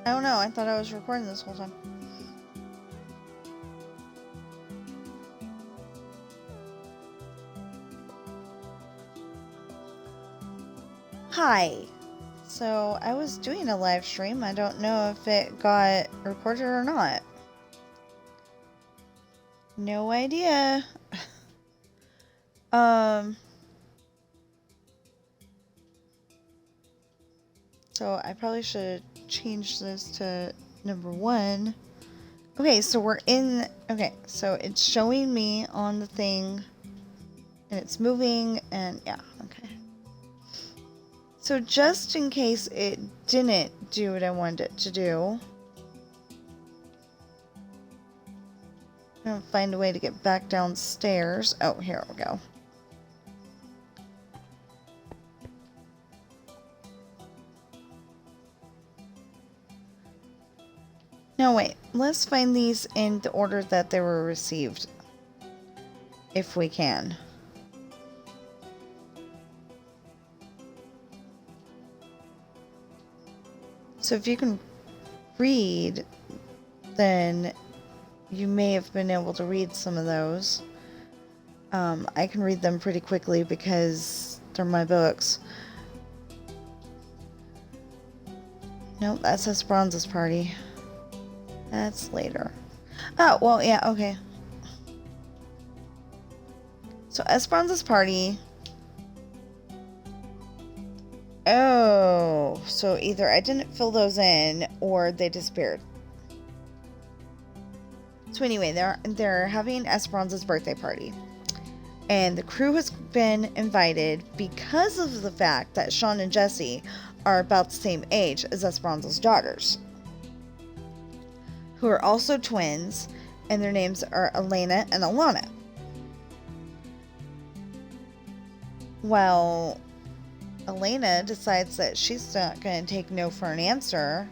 I don't know. I thought I was recording this whole time. Hi. So, I was doing a live stream. I don't know if it got recorded or not. No idea. So I probably should change this to number 1. Okay, so we're in... Okay, so it's showing me on the thing, and it's moving, and yeah, okay. So just in case it didn't do what I wanted it to do, I'm gonna find a way to get back downstairs. Oh, here we go. No, wait. Let's find these in the order that they were received. If we can. So if you can read, then you may have been able to read some of those. I can read them pretty quickly because they're my books. Nope, that's Esperanza's party. That's later. Oh, well, yeah, okay. So Esperanza's party. Oh, so either I didn't fill those in or they disappeared. So anyway, they're having Esperanza's birthday party. And the crew has been invited because of the fact that Sean and Jesse are about the same age as Esperanza's daughters, who are also twins, and their names are Elena and Alana. Well, Elena decides that she's not going to take no for an answer.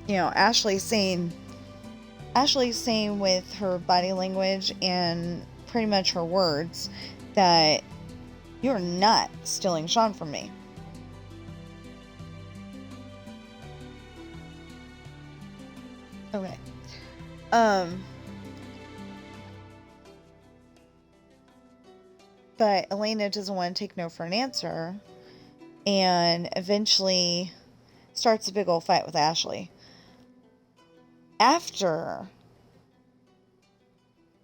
You know, Ashley's saying with her body language and pretty much her words that you're not stealing Sean from me. Okay. But Elena doesn't want to take no for an answer, and eventually starts a big old fight with Ashley. After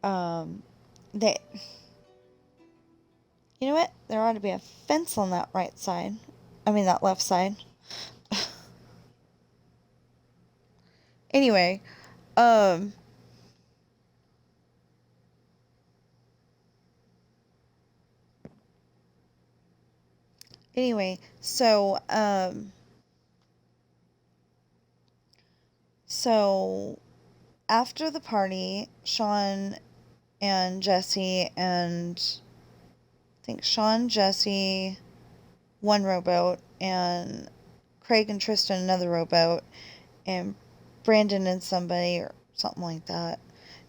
they, you know what? There ought to be a fence on that right side. I mean, that left side. Anyway, so after the party, Sean and Jesse and I think Sean, Jesse, one rowboat, and Craig and Tristan another rowboat, and Brandon and somebody or something like that.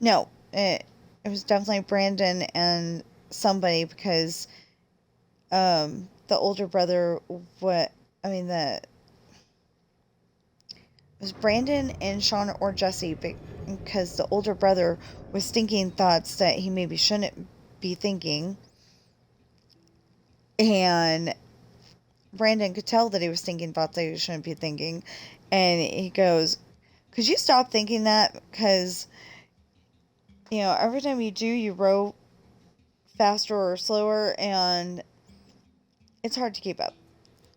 No, it was definitely Brandon and somebody because the older brother it was Brandon and Sean or Jesse because the older brother was thinking thoughts that he maybe shouldn't be thinking, and Brandon could tell that he was thinking thoughts that he shouldn't be thinking, and he goes, could you stop thinking that? Because, you know, every time you do, you row faster or slower, and it's hard to keep up.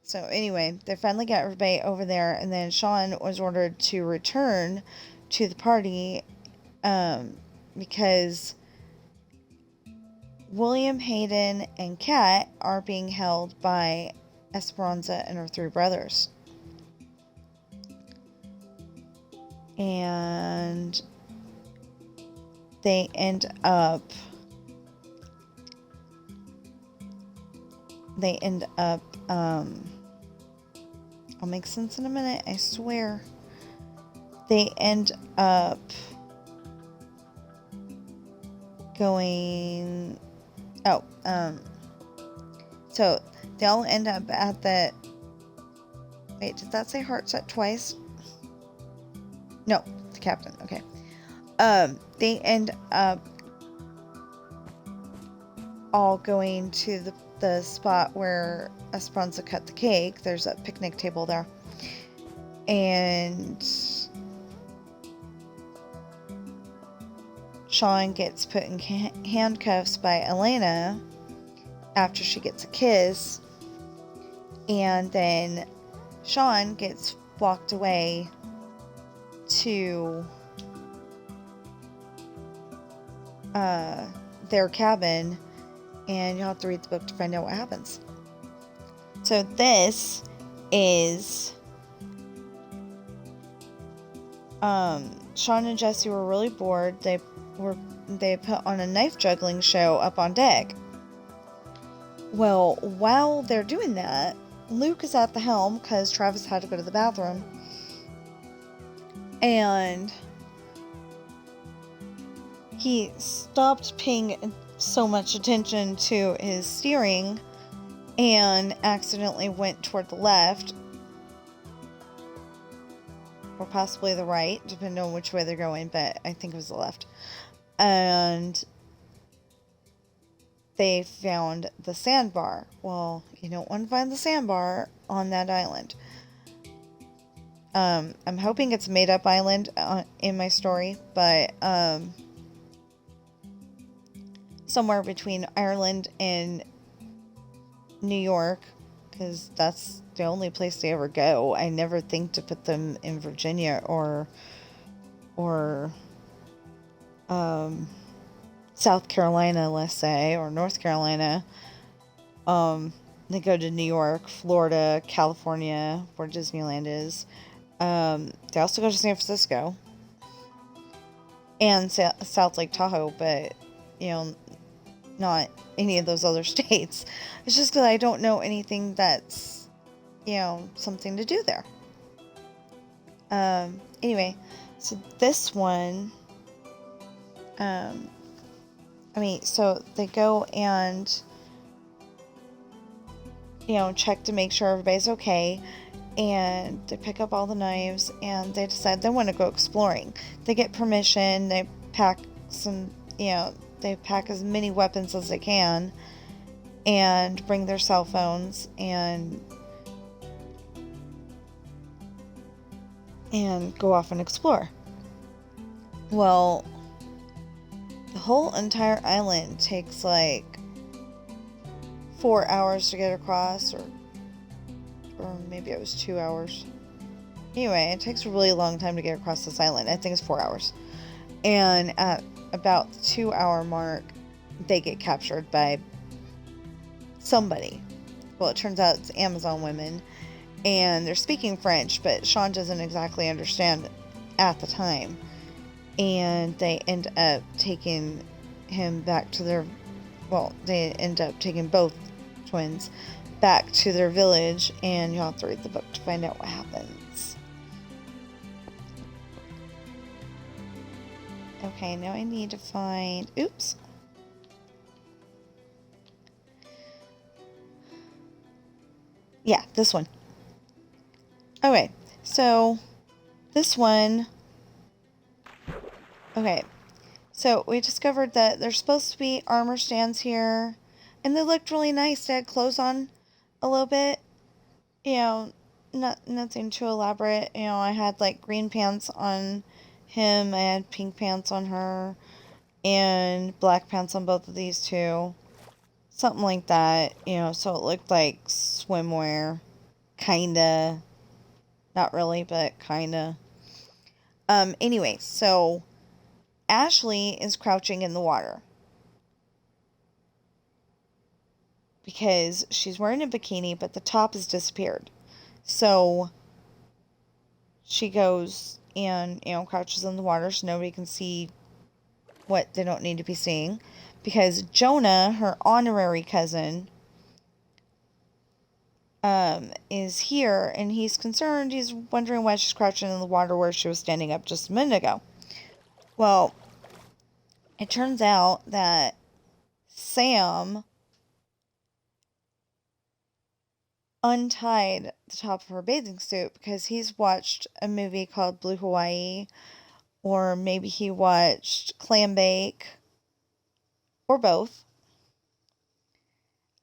So anyway, they finally got everybody over there, and then Sean was ordered to return to the party because William, Hayden, and Kat are being held by Esperanza and her 3 brothers. And they end up I'll make sense in a minute, I swear. They end up going so they all end up at the... Wait, did that say heart set twice? No, the captain. Okay. They end up all going to the spot where Esperanza cut the cake. There's a picnic table there. And Sean gets put in handcuffs by Elena after she gets a kiss. And then Sean gets walked away to their cabin, and you'll have to read the book to find out what happens. So this is Sean and Jesse were really bored. They put on a knife juggling show up on deck. Well, while they're doing that, Luke is at the helm because Travis had to go to the bathroom. And he stopped paying so much attention to his steering and accidentally went toward the left, or possibly the right, depending on which way they're going, but I think it was the left. And they found the sandbar. Well, you don't want to find the sandbar on that island. I'm hoping it's a made-up island in my story, but somewhere between Ireland and New York, because that's the only place they ever go. I never think to put them in Virginia or South Carolina, let's say, or North Carolina. They go to New York, Florida, California, where Disneyland is. They also go to San Francisco and South Lake Tahoe, but, not any of those other states. It's just because I don't know anything that's, something to do there. Anyway, so this one, so they go and, check to make sure everybody's okay, and they pick up all the knives, and they decide they want to go exploring. They get permission, they pack they pack as many weapons as they can, and bring their cell phones, and go off and explore. Well, the whole entire island takes like 4 hours to get across, or maybe it was 2 hours. Anyway, it takes a really long time to get across this island. I think it's 4 hours. And at about the 2 hour mark, they get captured by somebody. Well, it turns out it's Amazon women, and they're speaking French, but Sean doesn't exactly understand at the time. And they end up taking him back to they end up taking both twins back to their village, and you'll have to read the book to find out what happens. Okay, now I need to find... Oops. Yeah, this one. Okay, so this one... Okay, so we discovered that there's supposed to be armor stands here, and they looked really nice. They had clothes on a little bit, nothing too elaborate. I had like green pants on him, I had pink pants on her, and black pants on both of these two. Something like that, so it looked like swimwear. Kinda. Not really, but kinda. Anyway, so Ashley is crouching in the water because she's wearing a bikini, but the top has disappeared. So she goes and, crouches in the water so nobody can see what they don't need to be seeing, because Jonah, her honorary cousin, is here, and he's concerned. He's wondering why she's crouching in the water where she was standing up just a minute ago. Well, it turns out that Sam untied the top of her bathing suit because he's watched a movie called Blue Hawaii, or maybe he watched Clam Bake, or both.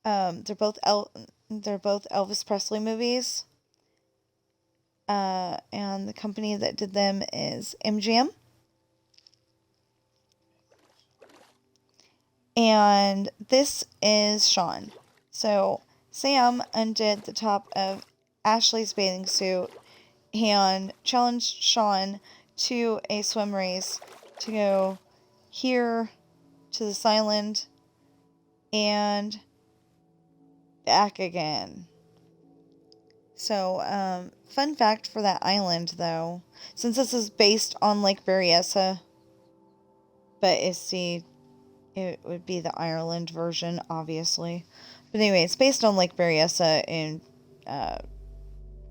They're both Elvis Presley movies. And the company that did them is MGM. And this is Sean. So Sam undid the top of Ashley's bathing suit and challenged Sean to a swim race to go here to this island and back again. So, fun fact for that island, though, since this is based on Lake Berryessa, but it would be the Ireland version, obviously. But anyway, it's based on Lake Berryessa in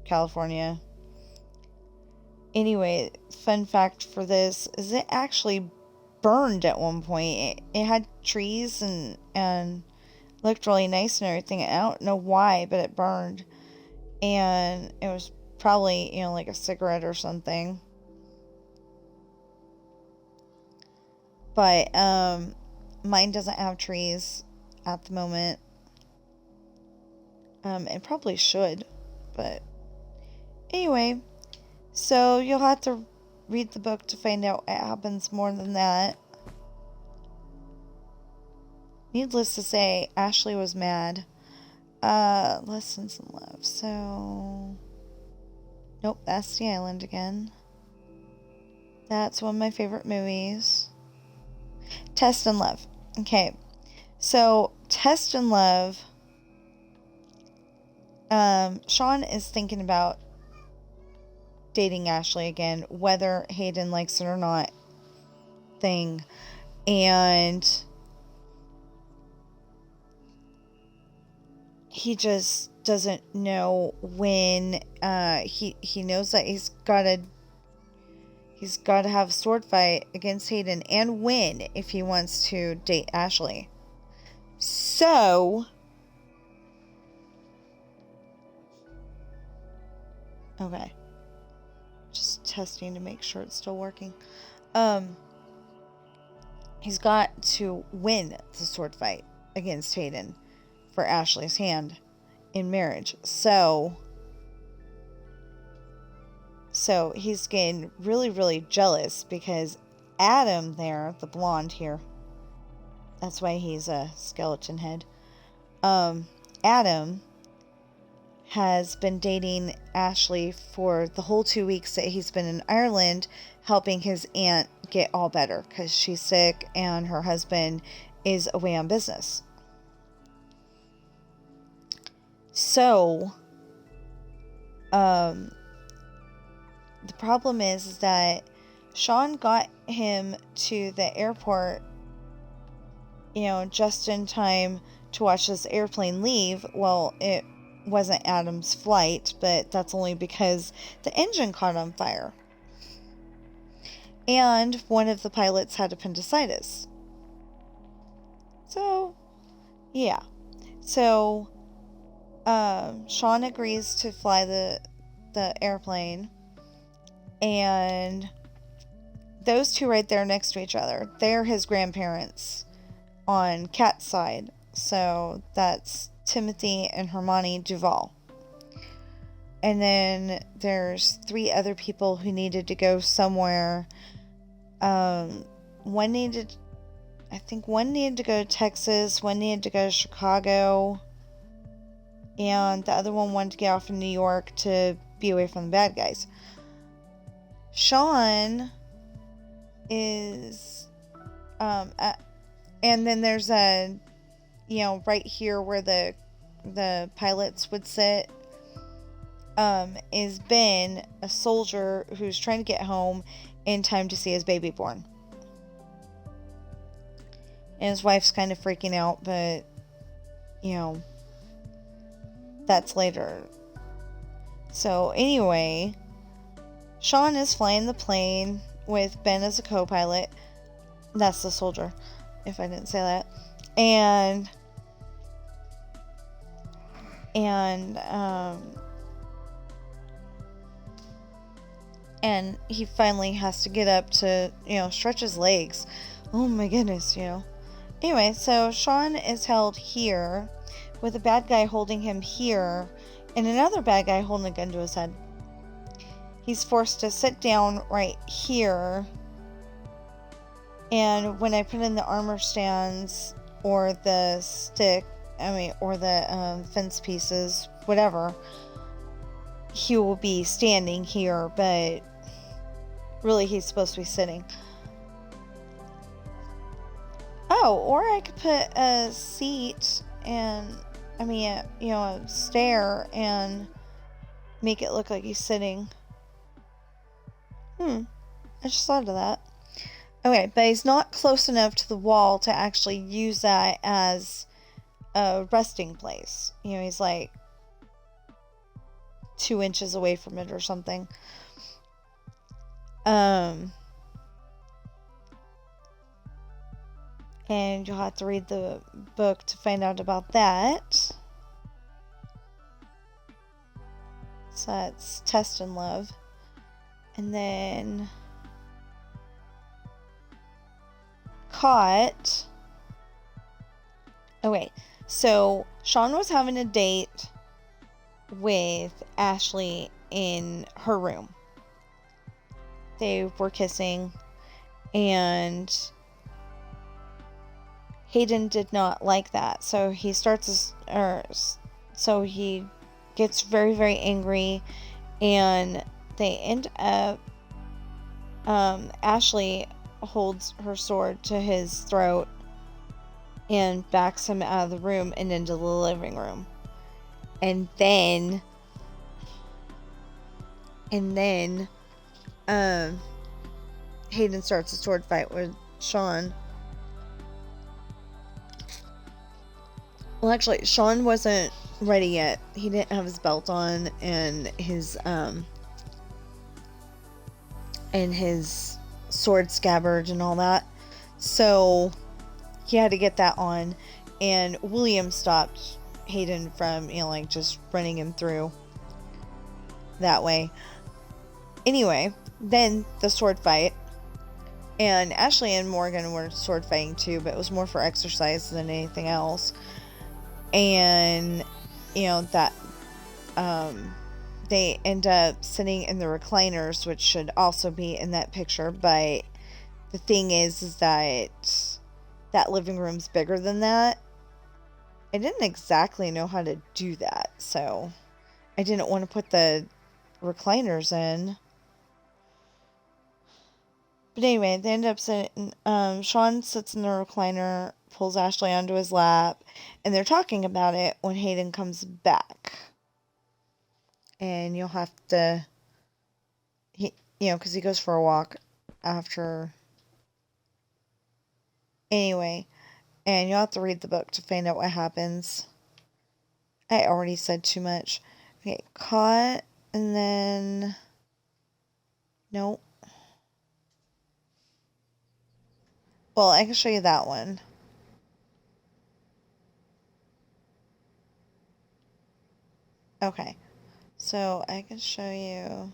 California. Anyway, fun fact for this is it actually burned at one point. It had trees and looked really nice and everything. I don't know why, but it burned. And it was probably, like a cigarette or something. But mine doesn't have trees at the moment. It probably should, but anyway, so you'll have to read the book to find out what happens more than that. Needless to say, Ashley was mad. Lessons in Love. So, nope, that's the island again. That's one of my favorite movies. Test and Love. Okay, so Test and Love. Sean is thinking about dating Ashley again, whether Hayden likes it or not. Thing, and he just doesn't know when. He knows that he's got to have a sword fight against Hayden and win if he wants to date Ashley. So, okay, just testing to make sure it's still working. He's got to win the sword fight against Hayden for Ashley's hand in marriage. So he's getting really, really jealous because Adam there, the blonde here, that's why he's a skeleton head. Adam has been dating Ashley for the whole 2 weeks that he's been in Ireland, helping his aunt get all better because she's sick and her husband is away on business. So, the problem is that Sean got him to the airport, just in time to watch this airplane leave. Well, it wasn't Adam's flight, but that's only because the engine caught on fire. And one of the pilots had appendicitis. So, yeah. So, Sean agrees to fly the airplane, and those two right there next to each other, they're his grandparents on Kat's side. So that's Timothy and Hermione Duval. And then there's 3 other people who needed to go somewhere. One needed to go to Texas, one needed to go to Chicago, and the other one wanted to get off in New York to be away from the bad guys. Sean is, and then there's a, right here where the pilots would sit, is Ben, a soldier who's trying to get home in time to see his baby born. And his wife's kind of freaking out, but, that's later. So, anyway, Sean is flying the plane with Ben as a co-pilot. That's the soldier, if I didn't say that. And and he finally has to get up to, stretch his legs. Oh my goodness, Anyway, so Sean is held here with a bad guy holding him here and another bad guy holding a gun to his head. He's forced to sit down right here. And when I put in the armor stands or the or the fence pieces, whatever, he will be standing here, but really he's supposed to be sitting. Oh, or I could put a seat and, a stair and make it look like he's sitting. I just thought of that. Okay, but he's not close enough to the wall to actually use that as a resting place. He's like 2 inches away from it or something. And you'll have to read the book to find out about that. So that's Test and Love. And then Caught. Okay, so Sean was having a date with Ashley in her room. They were kissing, and Hayden did not like that. So he he gets very, very angry, and they end up, Ashley holds her sword to his throat and backs him out of the room and into the living room. And then Hayden starts a sword fight with Sean. Well, actually, Sean wasn't ready yet. He didn't have his belt on and his sword scabbard and all that. So he had to get that on, and William stopped Hayden from, just running him through that way. Anyway, then the sword fight, and Ashley and Morgan were sword fighting too, but it was more for exercise than anything else. And that they end up sitting in the recliners, which should also be in that picture, but the thing is that living room's bigger than that. I didn't exactly know how to do that, so I didn't want to put the recliners in. But anyway, they end up sitting, Sean sits in the recliner, pulls Ashley onto his lap, and they're talking about it when Hayden comes back. And you'll have to, because he goes for a walk after. Anyway, and you'll have to read the book to find out what happens. I already said too much. Okay, Caught, and then, nope. Well, I can show you that one. Okay, so I can show you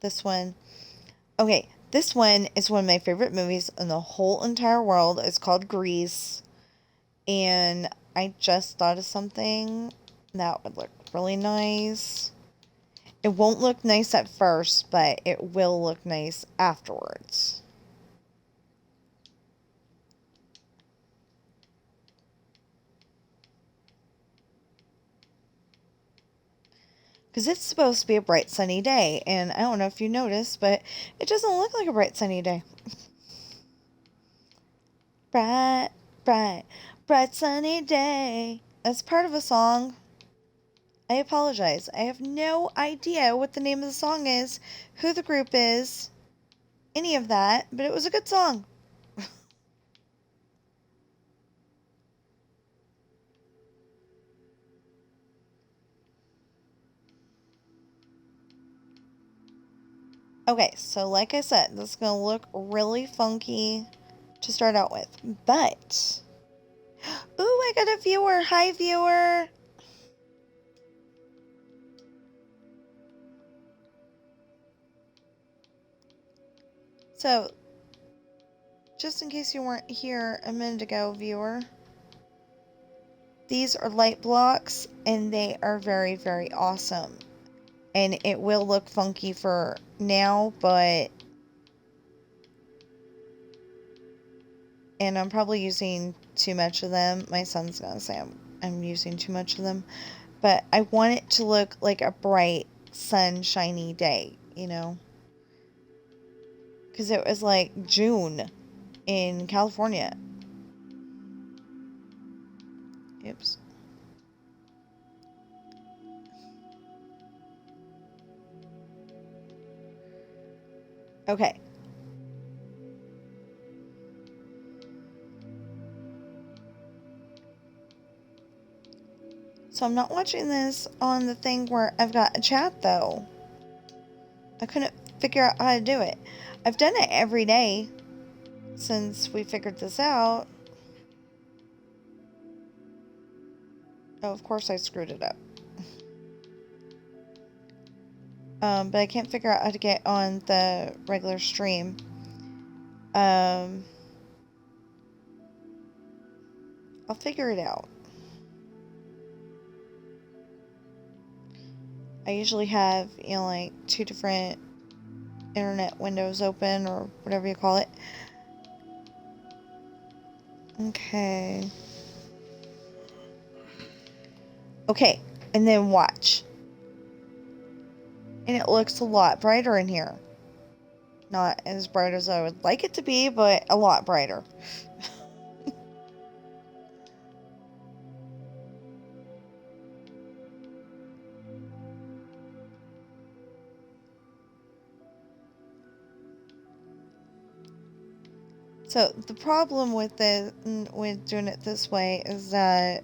this one. Okay, this one is one of my favorite movies in the whole entire world. It's called Grease, and I just thought of something that would look really nice. It won't look nice at first, but it will look nice afterwards. Because it's supposed to be a bright sunny day, and I don't know if you noticed, but it doesn't look like a bright sunny day. Bright, bright, bright sunny day. That's part of a song. I apologize. I have no idea what the name of the song is, who the group is, any of that, but it was a good song. Okay, so like I said, this is going to look really funky to start out with, but, ooh, I got a viewer. Hi, viewer. So, just in case you weren't here a minute ago, viewer, these are light blocks and they are very, very awesome. And it will look funky for now, but... And I'm probably using too much of them. My son's gonna say I'm using too much of them. But I want it to look like a bright, sunshiny day, you know? Because it was like June in California. Oops. Okay. So I'm not watching this on the thing where I've got a chat, though. I couldn't figure out how to do it. I've done it every day since we figured this out. Oh, of course I screwed it up. But I can't figure out how to get on the regular stream. I'll figure it out. I usually have, like 2 different internet windows open or whatever you call it. Okay. Okay, and then watch. And it looks a lot brighter in here. Not as bright as I would like it to be, but a lot brighter. So the problem with doing it this way is that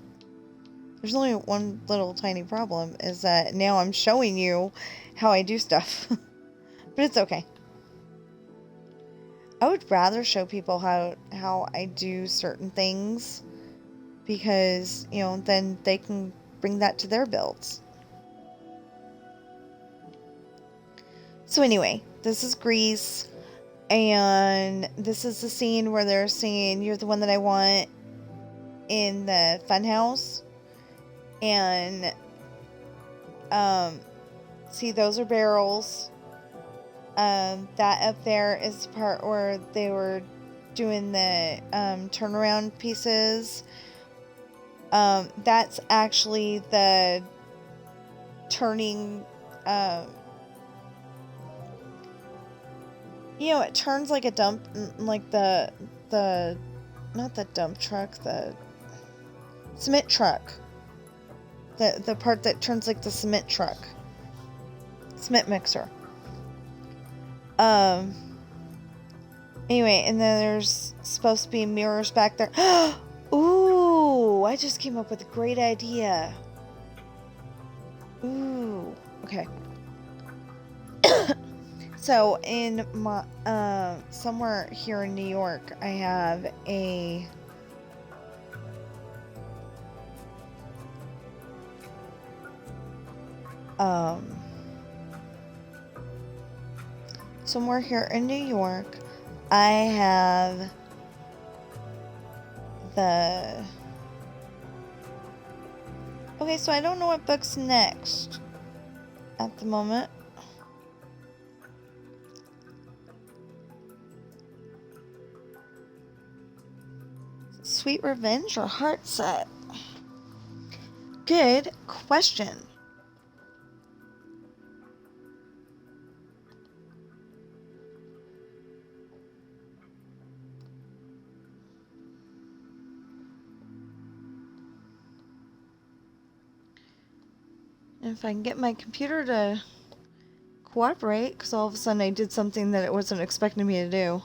there's only one little tiny problem, is that now I'm showing you how I do stuff. But it's okay. I would rather show people how I do certain things, because, then they can bring that to their builds. So anyway, this is Grease, and this is the scene where they're singing "You're the One That I Want" in the funhouse. And see, those are barrels. That up there is the part where they were doing the turnaround pieces. That's actually the turning. It turns like a dump, like the not the dump truck, the cement truck. The part that turns like the cement truck, cement mixer. Anyway, and then there's supposed to be mirrors back there. Ooh, I just came up with a great idea. Ooh, okay. So in my somewhere here in New York, I have a somewhere here in New York, I have the... Okay, so I don't know what book's next at the moment. Sweet Revenge or Heartset? Good question. And if I can get my computer to cooperate, because all of a sudden I did something that it wasn't expecting me to do,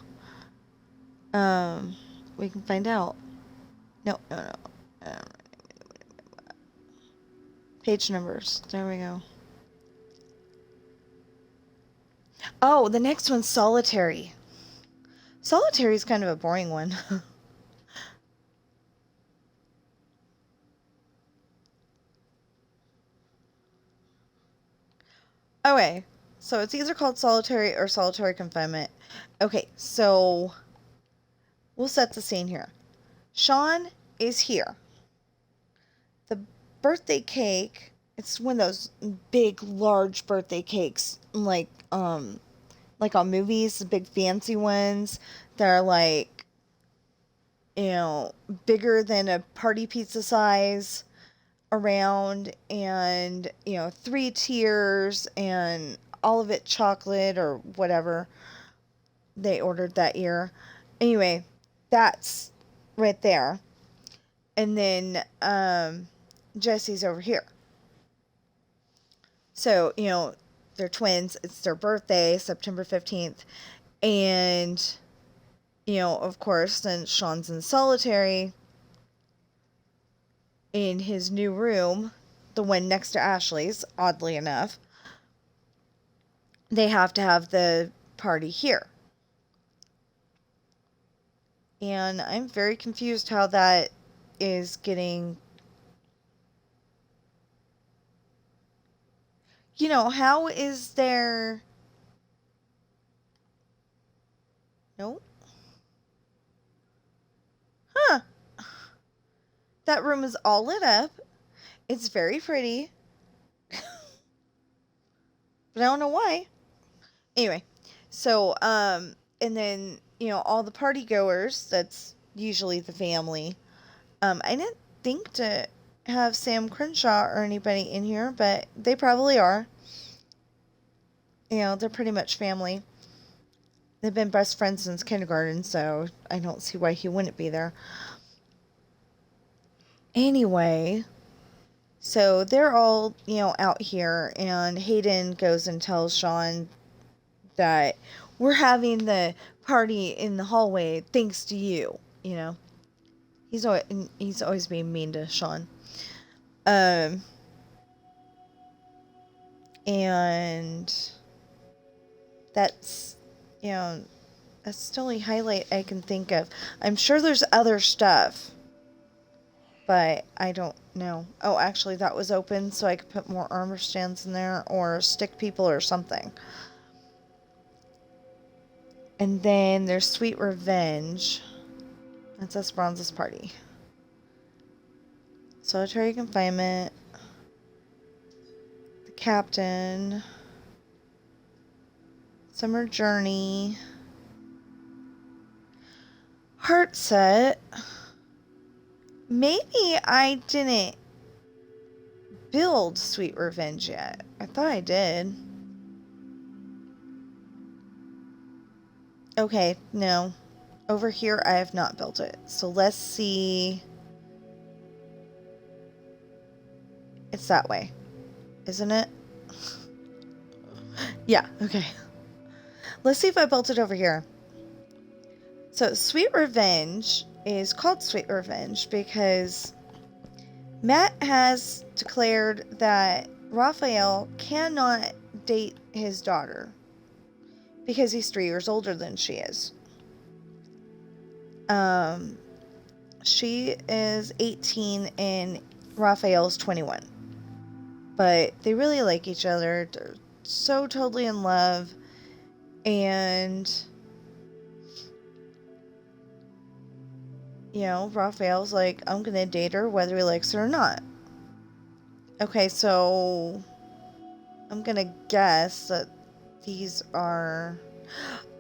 we can find out. No. Page numbers. There we go. Oh, the next one's Solitary. Solitary is kind of a boring one. Okay, So it's either called solitary or solitary confinement. Okay, so we'll set the scene here. Sean is here. The birthday cake, it's one of those big, large birthday cakes, like on movies, the big fancy ones. They're like, bigger than a party pizza size around, and 3 tiers, and all of it chocolate or whatever they ordered that year. Anyway, that's right there. And then Jesse's over here. So, they're twins. It's their birthday, September 15th. And, of course, then Sean's in solitary in his new room, the one next to Ashley's, oddly enough. They have to have the party here. And I'm very confused how that is getting... how is there... Nope. Huh. That room is all lit up. It's very pretty. But I don't know why. Anyway, so, and then, all the party goers, that's usually the family. I didn't think to have Sam Crenshaw or anybody in here, but they probably are. They're pretty much family. They've been best friends since kindergarten, so I don't see why he wouldn't be there. Anyway, so they're all, out here, and Hayden goes and tells Sean that we're having the party in the hallway thanks to you, He's always being mean to Sean. And that's, that's the only highlight I can think of. I'm sure there's other stuff, but I don't know. Oh, actually, that was open, so I could put more armor stands in there, or stick people or something. And then there's Sweet Revenge. That's Esperanza's party. Solitary confinement. The captain. Summer journey. Heartset. Maybe I didn't build Sweet Revenge yet. I thought I did. Okay, no. Over here, I have not built it. So let's see. It's that way, isn't it? Yeah, okay. Let's see if I built it over here. So Sweet Revenge is called Sweet Revenge because Matt has declared that Raphael cannot date his daughter because he's 3 years older than she is. She is 18 and Raphael's 21. But they really like each other. They're so totally in love. And, Raphael's like, I'm going to date her whether he likes her or not. Okay, so I'm going to guess that these are...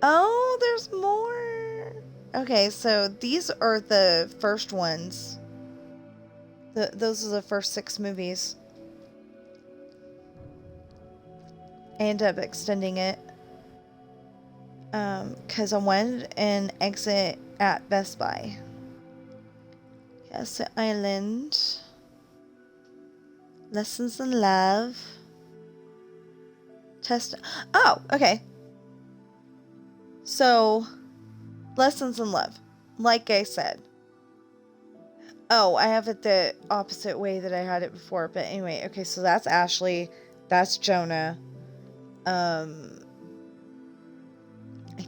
Oh, there's more. Okay, so these are the first ones. Those are the first 6 movies. I ended up extending it. Because I wanted an exit at Best Buy. Castle Island. Lessons in Love. Test. Oh, okay. So, Lessons in Love. Like I said. Oh, I have it the opposite way that I had it before. But anyway, okay, so that's Ashley. That's Jonah. I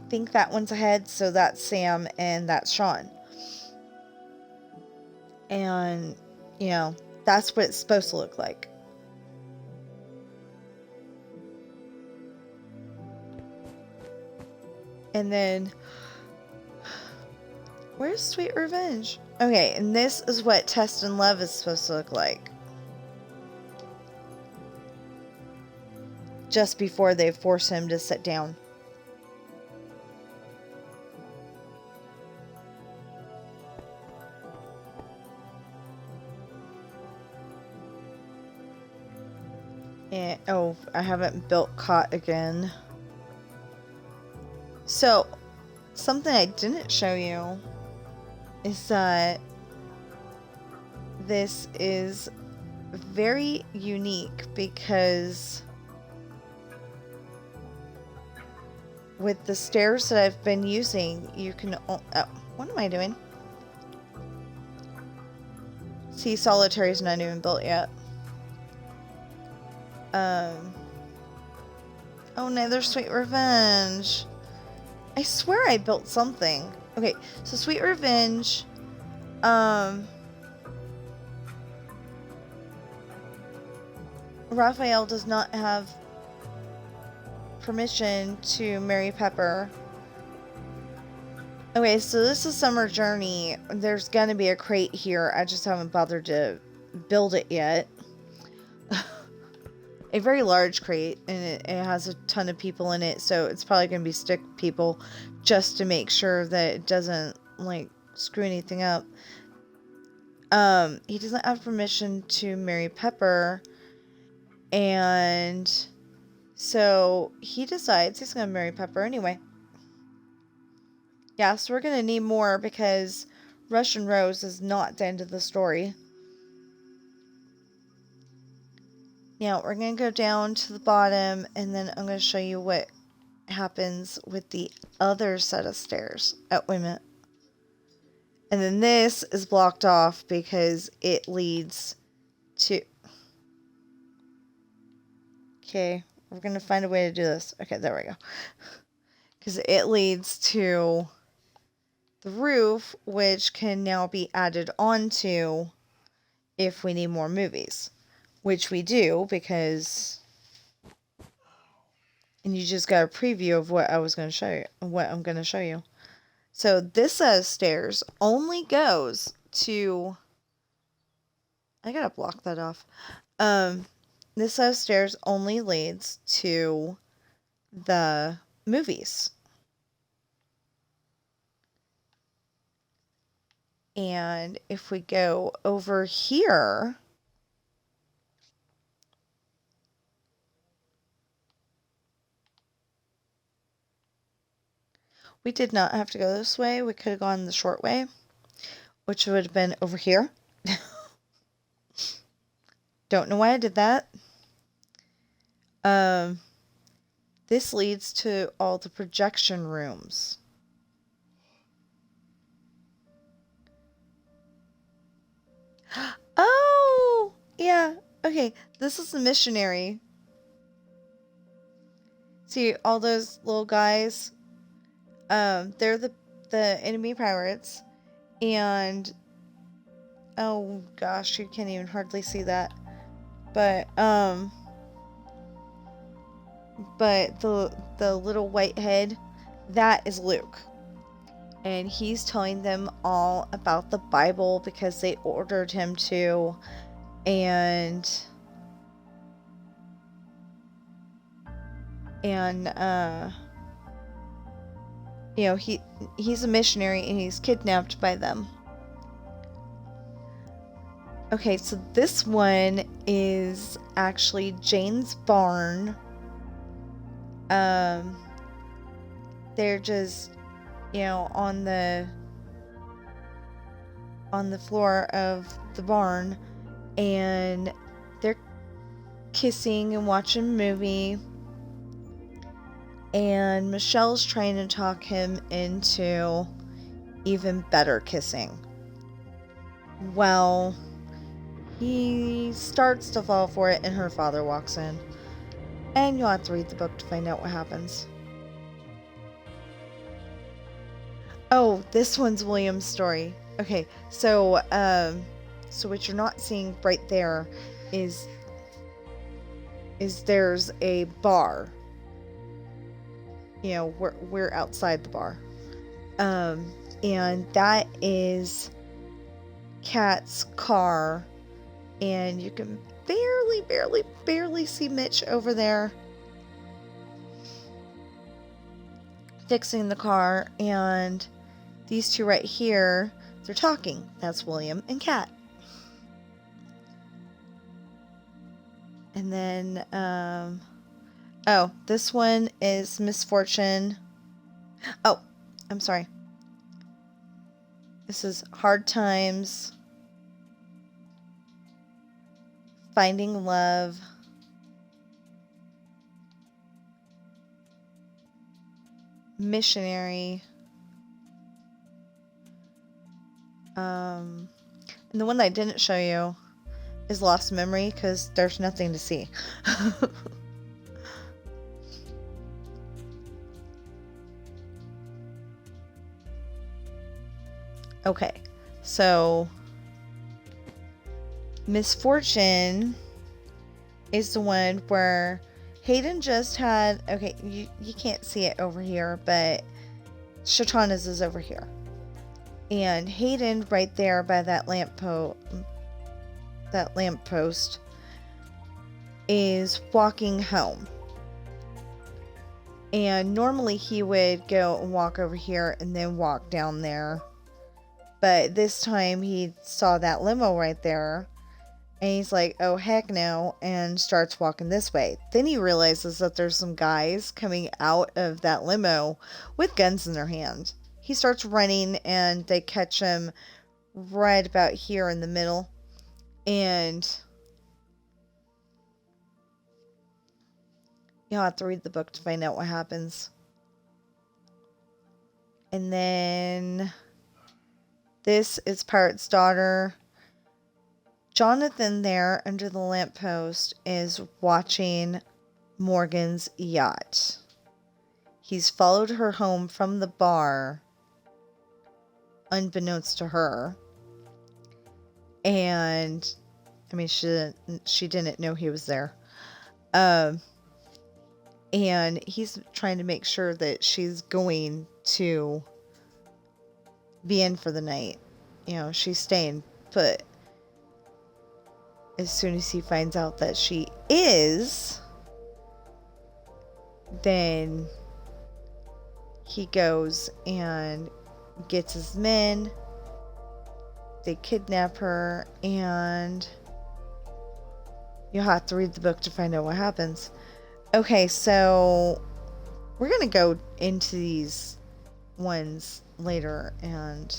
think that one's ahead. So that's Sam and that's Sean. And, that's what it's supposed to look like. And then, where's Sweet Revenge? Okay, and this is what Test and Love is supposed to look like. Just before they force him to sit down. And, oh, I haven't built Cot again. So, something I didn't show you is that this is very unique because with the stairs that I've been using, you can... Oh, what am I doing? See, Solitary's not even built yet. Oh no, there's Sweet Revenge. I swear I built something. Okay, so Sweet Revenge, Raphael does not have permission to marry Pepper. Okay, so this is Summer Journey. There's gonna be a crate here. I just haven't bothered to build it yet. A very large crate, and it has a ton of people in it, so it's probably going to be stick people just to make sure that it doesn't, like, screw anything up. He doesn't have permission to marry Pepper, and so he decides he's going to marry Pepper anyway. Yeah, so we're going to need more because Russian Rose is not the end of the story. Now, we're going to go down to the bottom, and then I'm going to show you what happens with the other set of stairs. Oh, wait a minute. And then this is blocked off because it leads to... Okay, we're going to find a way to do this. Okay, there we go. Because it leads to the roof, which can now be added onto if we need more movies. Which we do, because... And you just got a preview of what I was going to show you, what I'm going to show you. So this set of stairs only goes to... I gotta block that off. This set of stairs only leads to the movies. And if we go over here... We did not have to go this way. We could have gone the short way, which would have been over here. Don't know why I did that. This leads to all the projection rooms. Oh, yeah. Okay, this is the missionary. See, all those little guys? They're the enemy pirates. And... Oh, gosh, you can't even hardly see that. But the little white head, that is Luke. And he's telling them all about the Bible because they ordered him to. And you know, he's a missionary and he's kidnapped by them. Okay, so this one is actually Jane's barn. They're just, you know, on the floor of the barn, and they're kissing and watching a movie, and Michelle's trying to talk him into even better kissing. Well, he starts to fall for it, and her father walks in. And you'll have to read the book to find out what happens. Oh, this one's William's story. Okay, so what you're not seeing right there is there's a bar. You know, we're outside the bar. And that is Kat's car, and you can barely see Mitch over there fixing the car, and these two right here, they're talking. That's William and Kat. And then, oh, this one is Misfortune. Oh, I'm sorry. This is Hard Times, Finding Love, Missionary, and the one that I didn't show you is Lost Memory, because there's nothing to see. Okay, so Misfortune is the one where Hayden just had, okay, you can't see it over here, but Shatana's is over here. And Hayden right there by that lamppost is walking home. And normally he would go and walk over here and then walk down there. But this time he saw that limo right there. And he's like, oh, heck no, and starts walking this way. Then he realizes that there's some guys coming out of that limo with guns in their hand. He starts running, and they catch him right about here in the middle. And you'll have to read the book to find out what happens. And then this is Pirate's Daughter. Jonathan there under the lamppost is watching Morgan's yacht. He's followed her home from the bar, unbeknownst to her. And, I mean, she didn't know he was there. And he's trying to make sure that she's going to be in for the night. You know, she's staying put. As soon as he finds out that she is, then he goes and gets his men. They kidnap her, and you'll have to read the book to find out what happens. Okay, so we're going to go into these ones later. And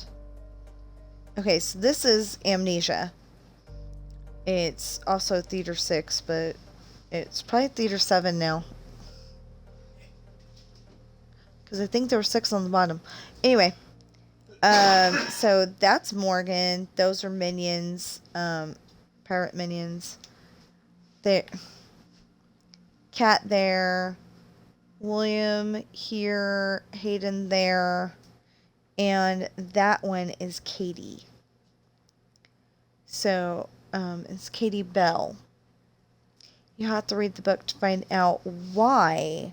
okay, so this is Amnesia. It's also Theater 6, but it's probably Theater 7 now. Because I think there were 6 on the bottom. Anyway, so that's Morgan. Those are minions, pirate minions. Kat there, William here, Hayden there, and that one is Katie. So, it's Katie Bell. You have to read the book to find out why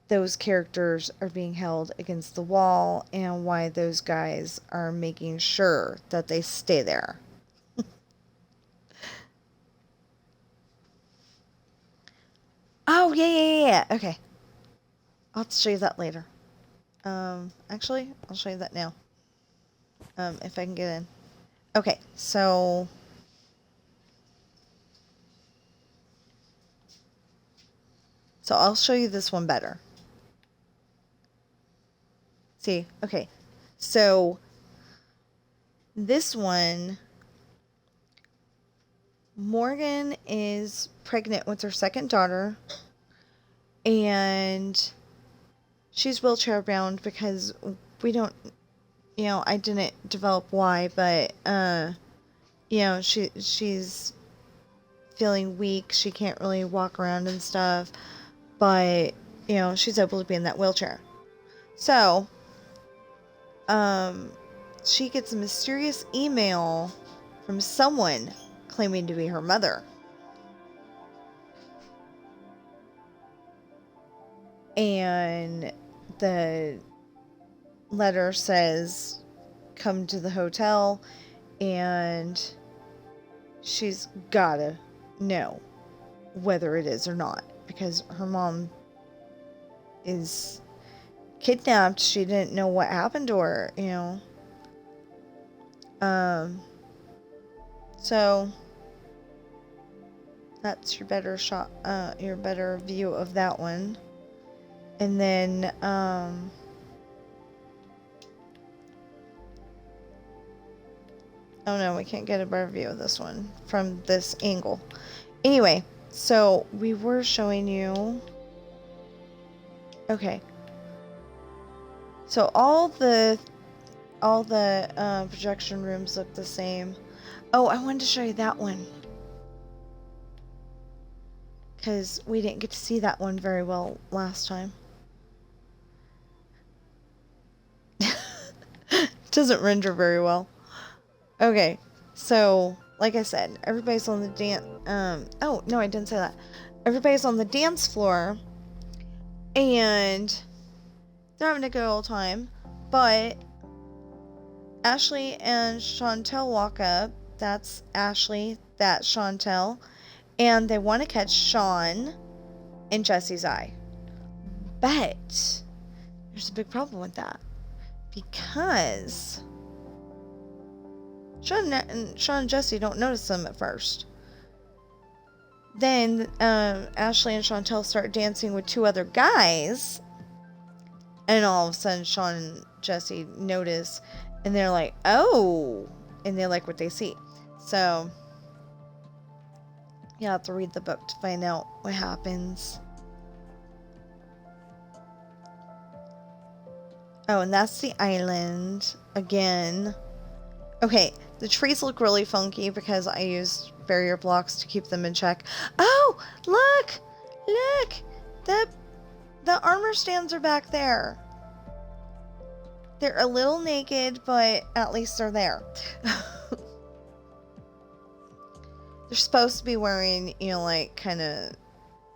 those characters are being held against the wall and why those guys are making sure that they stay there. Oh, yeah. Okay. I'll have to show you that later. Actually, I'll show you that now. If I can get in. Okay, so I'll show you this one better. See, okay. So this one, Morgan is pregnant with her second daughter, and she's wheelchair bound because we don't, I didn't develop why, but she's feeling weak. She can't really walk around and stuff, but she's able to be in that wheelchair. So she gets a mysterious email from someone claiming to be her mother. And the letter says, come to the hotel, and she's gotta know whether it is or not, because her mom is kidnapped. She didn't know what happened to her, you know. So that's your better shot, your better view of that one. And then, oh no, we can't get a better view of this one from this angle. Anyway, so we were showing you. Okay. So all the projection rooms look the same. Oh, I wanted to show you that one, because we didn't get to see that one very well last time. Doesn't render very well. Okay, so like I said, everybody's on the dance. Oh no, I didn't say that. Everybody's on the dance floor, and they're having a good old time. But Ashley and Chantel walk up. That's Ashley. That's Chantel, and they want to catch Sean in Jesse's eye. But there's a big problem with that, because Sean and Jesse don't notice them at first. Then Ashley and Chantel start dancing with two other guys, and all of a sudden Sean and Jesse notice, and they're like, oh, and they like what they see. So you have to read the book to find out what happens. Oh, and that's the island again. Okay, the trees look really funky because I used barrier blocks to keep them in check. Oh, look! The armor stands are back there. They're a little naked, but at least they're there. They're supposed to be wearing, you know, like, kind of,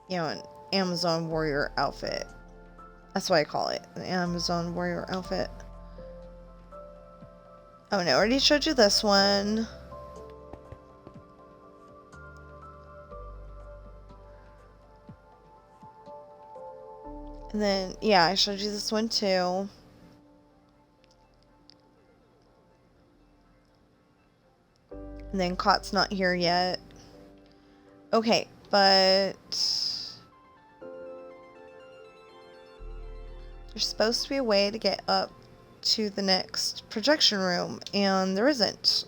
you know, an Amazon warrior outfit. That's what I call it, an Amazon warrior outfit. Oh no, I already showed you this one. And then, yeah, I showed you this one too. And then Cot's not here yet. Okay, but there's supposed to be a way to get up to the next projection room, and there isn't.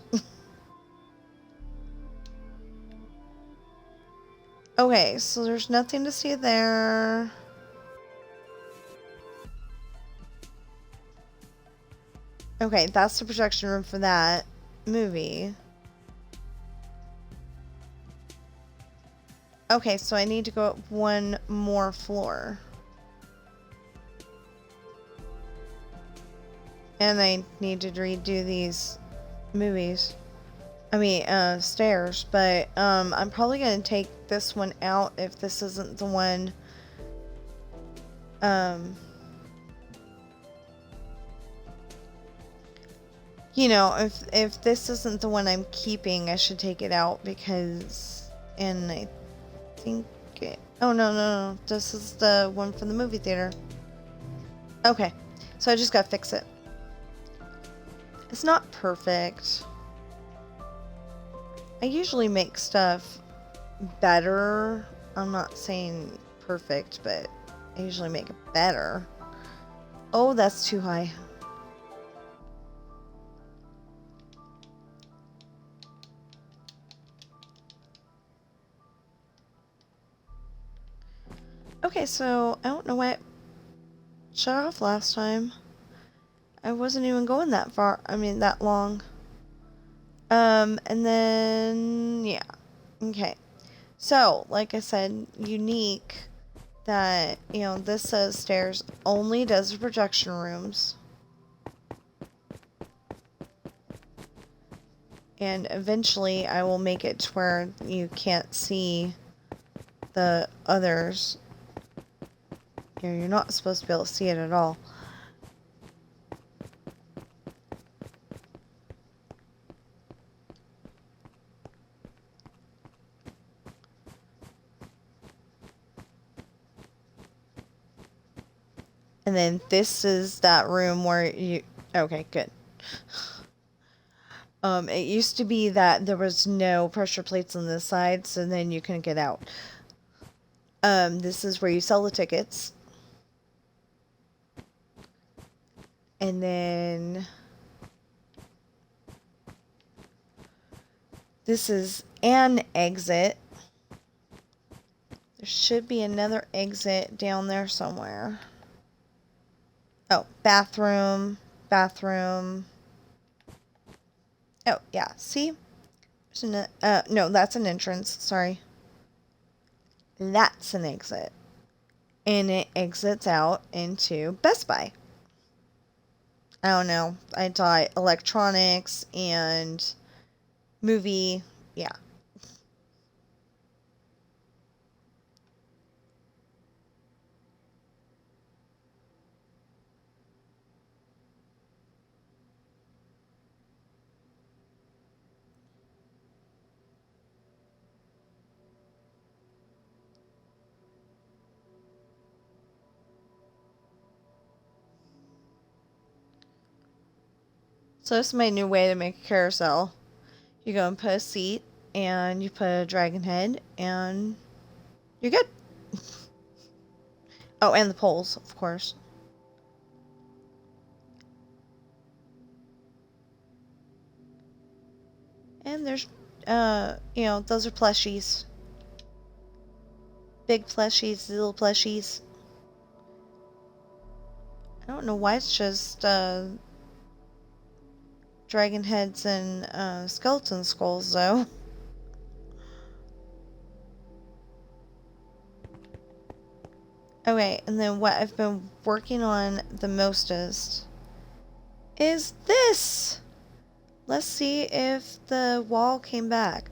Okay, so there's nothing to see there. Okay, that's the projection room for that movie. Okay, so I need to go up one more floor. And I need to redo these movies. Stairs. But, I'm probably going to take this one out if this isn't the one. You know, if this isn't the one I'm keeping, I should take it out because, and I think it, oh no, this is the one from the movie theater. Okay, so I just gotta fix it. It's not perfect. I usually make stuff better. I'm not saying perfect, but I usually make it better. Oh, that's too high. Okay, so I don't know why it shut off last time. I wasn't even going that far. That long. And then, yeah. Okay. So, like I said, unique that, you know, this says stairs only does the projection rooms. And eventually I will make it to where you can't see the others. You're not supposed to be able to see it at all. And then this is that room where you... Okay, good. It used to be that there was no pressure plates on this side, so then you couldn't get out. This is where you sell the tickets. And then... This is an exit. There should be another exit down there somewhere. Oh, bathroom. Bathroom. Oh, yeah. See? No, that's an entrance. Sorry. That's an exit. And it exits out into Best Buy. I don't know. I thought electronics and movie. Yeah. So this is my new way to make a carousel. You go and put a seat, and you put a dragon head, and you're good. Oh, and the poles, of course. And there's, those are plushies. Big plushies, little plushies. I don't know why it's just, dragon heads and, skeleton skulls, though. Okay, and then what I've been working on the mostest is this! Let's see if the wall came back.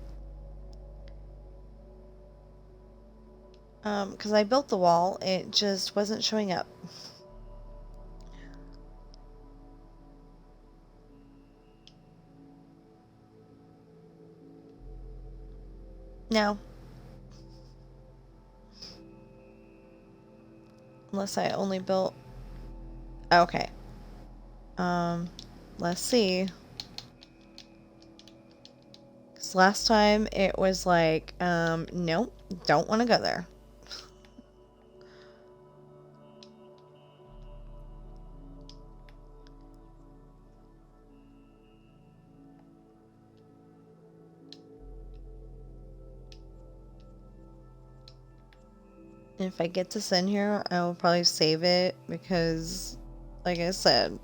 Because I built the wall, it just wasn't showing up. No. Unless I only built... Okay. Let's see. Because last time it was like, nope, don't want to go there. If I get this in here, I will probably save it because, like I said,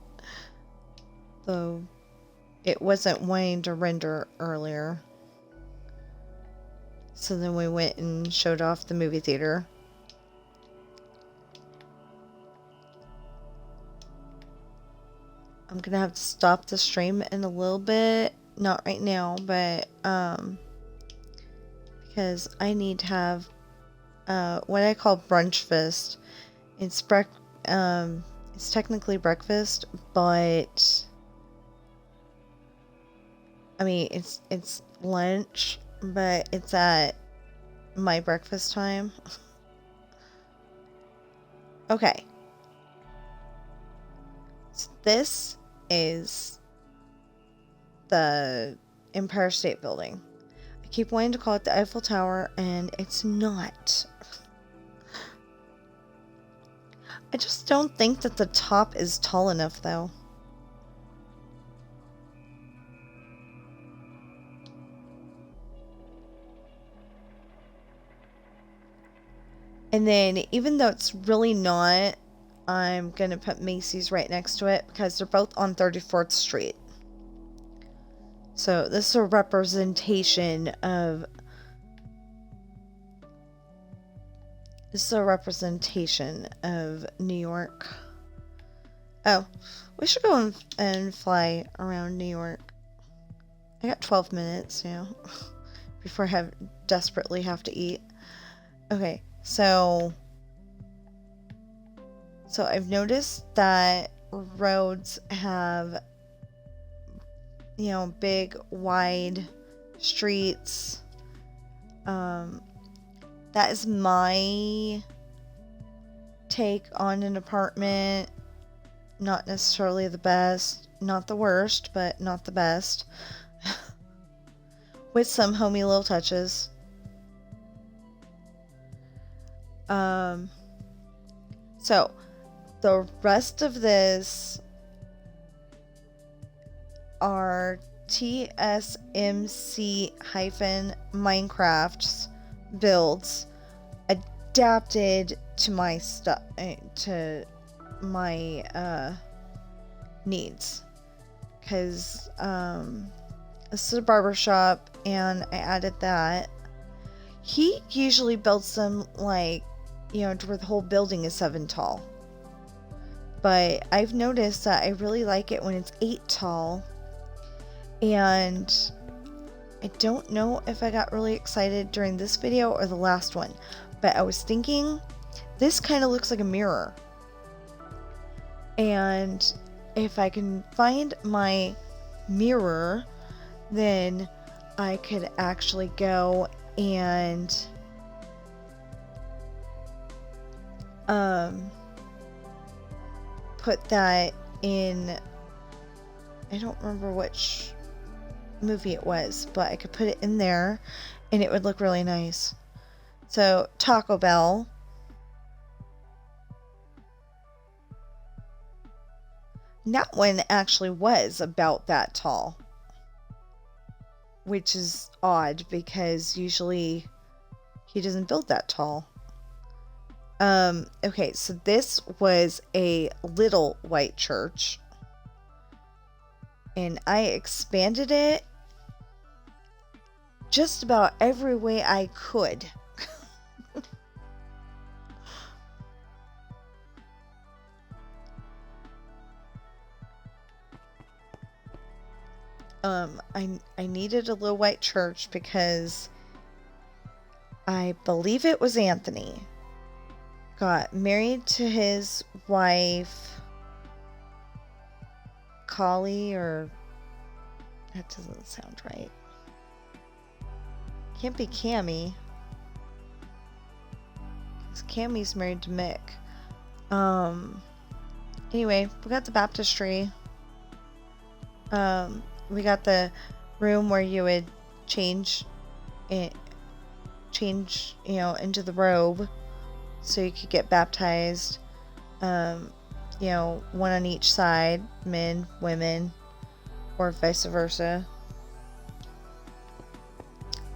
it wasn't wanting to render earlier. So then we went and showed off the movie theater. I'm gonna have to stop the stream in a little bit. Not right now, but, because I need to have, what I call brunch fest. It's it's technically breakfast, but I mean, it's lunch, but it's at my breakfast time. Okay. So this is the Empire State Building. I keep wanting to call it the Eiffel Tower, and it's not. I just don't think that the top is tall enough, though. And then, even though it's really not, I'm going to put Macy's right next to it because they're both on 34th Street. So, this is a representation of... This is a representation of New York. Oh, we should go and fly around New York. I got 12 minutes, before I desperately have to eat. Okay, so So I've noticed that roads have, big, wide streets. That is my take on an apartment. Not necessarily the best, not the worst, but not the best. With some homey little touches. So the rest of this are TSMC-Minecraft's builds adapted to my stuff, to my needs, because this is a barbershop and I added that. He usually builds them like, to where the whole building is 7 tall, but I've noticed that I really like it when it's 8 tall. And I don't know if I got really excited during this video or the last one, but I was thinking this kind of looks like a mirror. And if I can find my mirror, then I could actually go and put that in, I don't remember which movie it was, but I could put it in there and it would look really nice. So Taco Bell, that one actually was about that tall, which is odd because usually he doesn't build that tall. Okay, so this was a little white church, and I expanded it just about every way I could. I needed a little white church because I believe it was Anthony got married to his wife Collie, or that doesn't sound right. Can't be Cammy, because Cammy's married to Mick. Anyway, we got the baptistry. We got the room where you would change, into the robe so you could get baptized. One on each side, men, women, or vice versa.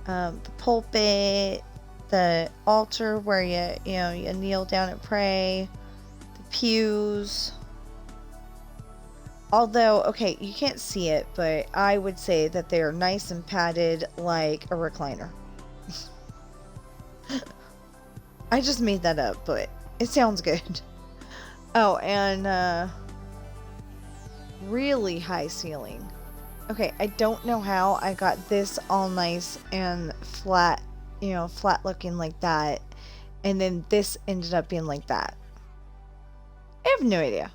The pulpit, the altar where you kneel down and pray, the pews. Although, okay, you can't see it, but I would say that they're nice and padded like a recliner. I just made that up, but it sounds good. Oh, and really high ceiling. Okay, I don't know how I got this all nice and flat, flat looking like that, and then this ended up being like that. I have no idea.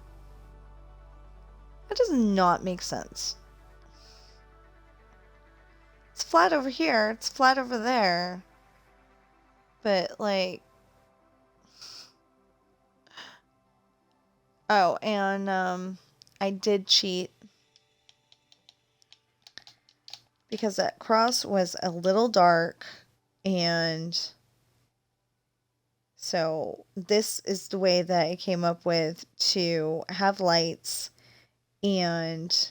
That does not make sense. It's flat over here, it's flat over there, but like... Oh, and I did cheat because that cross was a little dark, and so this is the way that I came up with to have lights. And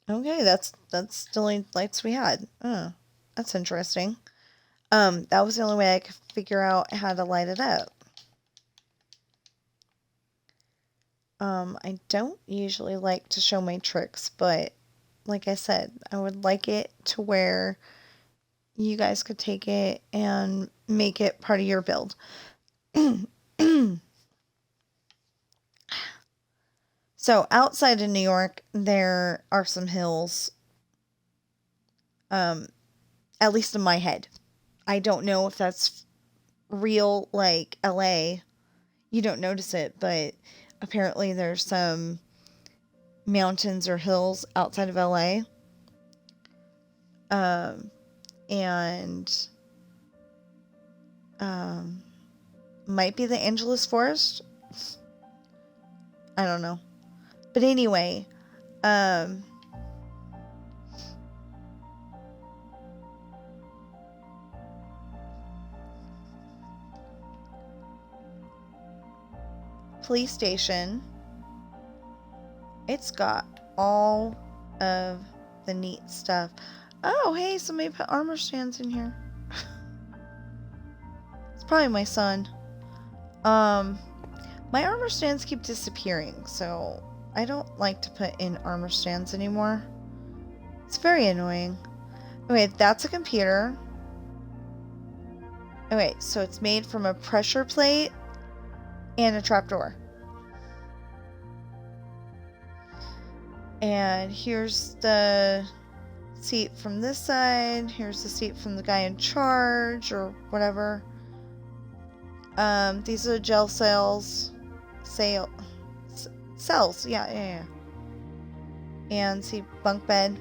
okay, that's the only lights we had. Oh, that's interesting. That was the only way I could figure out how to light it up. I don't usually like to show my tricks, but like I said, I would like it to where you guys could take it and make it part of your build. So outside of New York, there are some hills, at least in my head. I don't know if that's real, like, LA, you don't notice it, but apparently there's some mountains or hills outside of LA. And might be the Angeles Forest. I don't know. But anyway, police station. It's got all of the neat stuff. Oh, hey, somebody put armor stands in here. It's probably my son. My armor stands keep disappearing, so I don't like to put in armor stands anymore. It's very annoying. Okay, that's a computer. Okay, so it's made from a pressure plate and a trapdoor. And here's the seat from this side. Here's the seat from the guy in charge or whatever. These are gel cells. Cells. Yeah. And see, bunk bed.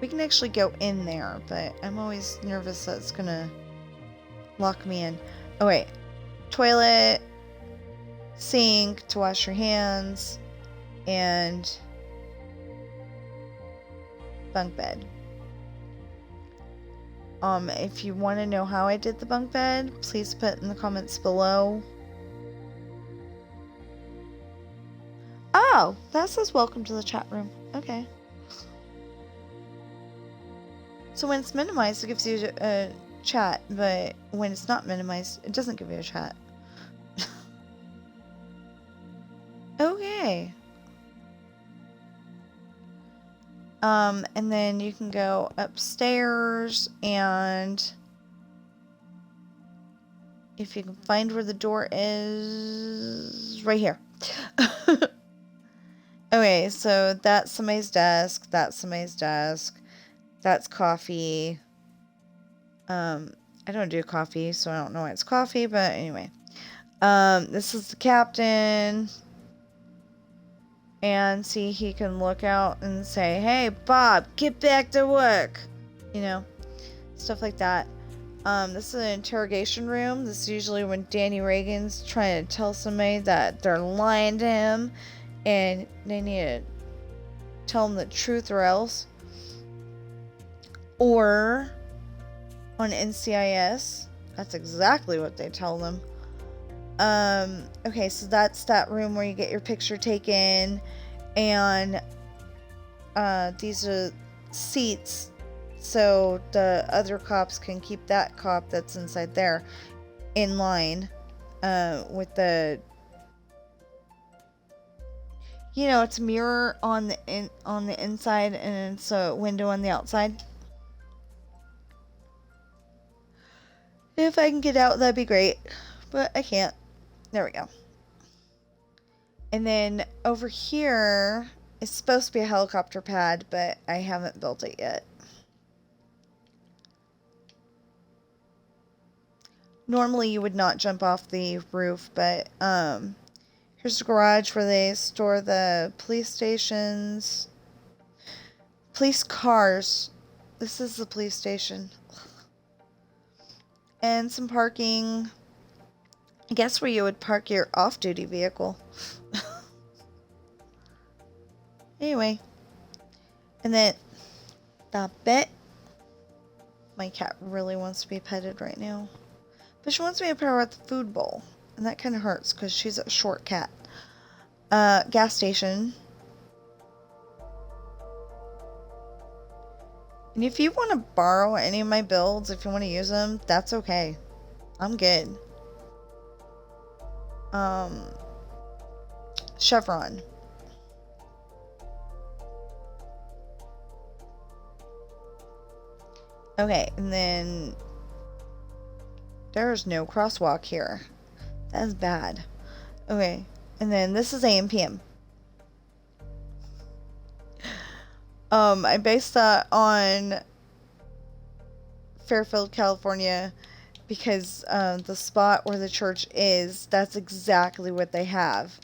We can actually go in there, but I'm always nervous that it's gonna lock me in. Oh wait. Toilet, sink to wash your hands, and bunk bed. If you want to know how I did the bunk bed, please put in the comments below. Oh, that says welcome to the chat room. Okay. So when it's minimized, it gives you a chat, but when it's not minimized, it doesn't give you a chat. Okay. And then you can go upstairs, and if you can find where the door is, right here. Okay, so that's somebody's desk, that's somebody's desk, that's coffee. I don't do coffee, so I don't know why it's coffee, but anyway. This is the captain. And see, he can look out and say, hey, Bob, get back to work. You know, stuff like that. This is an interrogation room. This is usually when Danny Reagan's trying to tell somebody that they're lying to him and they need to tell him the truth or else. Or on NCIS, that's exactly what they tell them. Okay, so that's that room where you get your picture taken, and these are seats so the other cops can keep that cop that's inside there in line with the, you know, it's a mirror on the inside and it's a window on the outside. If I can get out, that'd be great, but I can't. There we go. And then over here is supposed to be a helicopter pad, but I haven't built it yet. Normally you would not jump off the roof, but here's the garage where they store the police stations, police cars. This is the police station. And some parking. I guess where you would park your off-duty vehicle. Anyway. And then that bit. My cat really wants to be petted right now. But she wants me to put her at the food bowl. And that kind of hurts because she's a short cat. Gas station. And if you want to borrow any of my builds, if you want to use them, that's okay. I'm good. Chevron. Okay, and then there's no crosswalk here. That's bad. Okay, and then this is AM PM. I based that on Fairfield, California, because the spot where the church is, that's exactly what they have.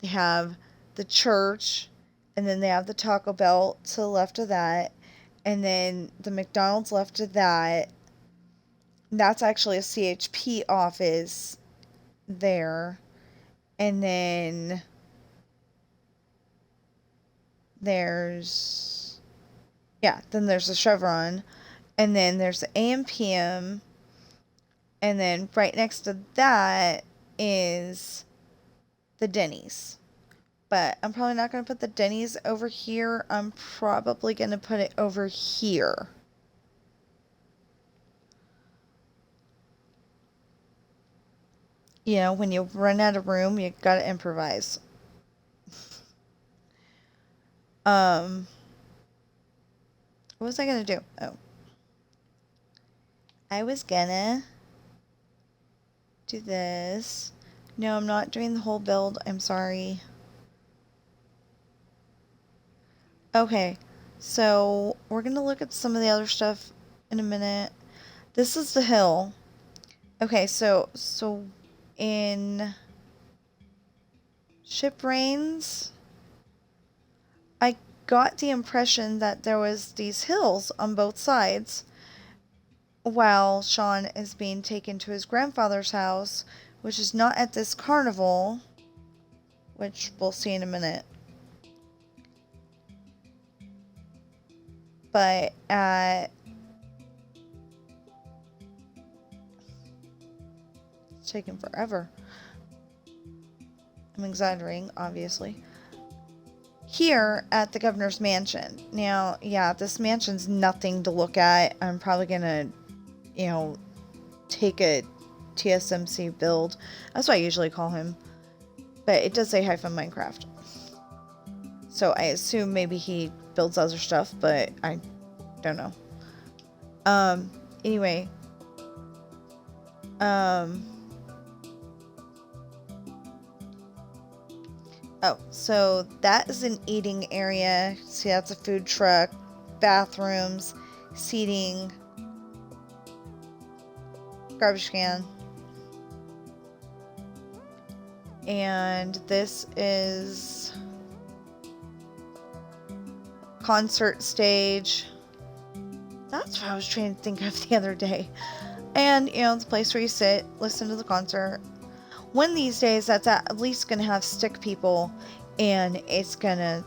They have the church, and then they have the Taco Bell to the left of that, and then the McDonald's left of that. That's actually a CHP office there. And then there's the Chevron, and then there's the AM PM, and then right next to that is the Denny's. But I'm probably not going to put the Denny's over here. I'm probably going to put it over here. You know, when you run out of room, you got to improvise. What was I going to do? Oh. I was gonna do this. No, I'm not doing the whole build. I'm sorry. Okay, so we're gonna look at some of the other stuff in a minute. This is the hill. Okay, so in Shipwreigns, I got the impression that there was these hills on both sides while Sean is being taken to his grandfather's house, which is not at this carnival, which we'll see in a minute. But at... It's taking forever. I'm exaggerating, obviously. Here at the governor's mansion. Now, yeah, this mansion's nothing to look at. I'm probably gonna, take a TSMC build. That's what I usually call him. But it does say hyphen Minecraft. So I assume maybe he builds other stuff, but I don't know. Anyway. Oh, so that is an eating area. See, that's a food truck, bathrooms, seating, garbage can. And this is concert stage. That's what I was trying to think of the other day. And, it's a place where you sit, listen to the concert. One of these days, that's at least going to have stick people, and it's going to,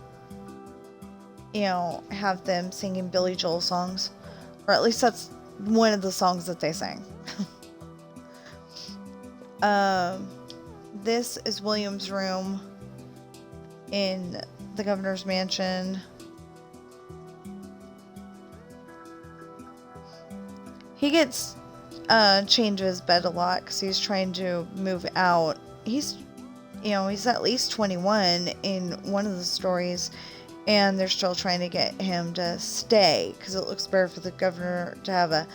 have them singing Billy Joel songs. Or at least that's one of the songs that they sing. This is William's room in the governor's mansion. He gets change his bed a lot because he's trying to move out. He's at least 21 in one of the stories, and they're still trying to get him to stay because it looks better for the governor to have a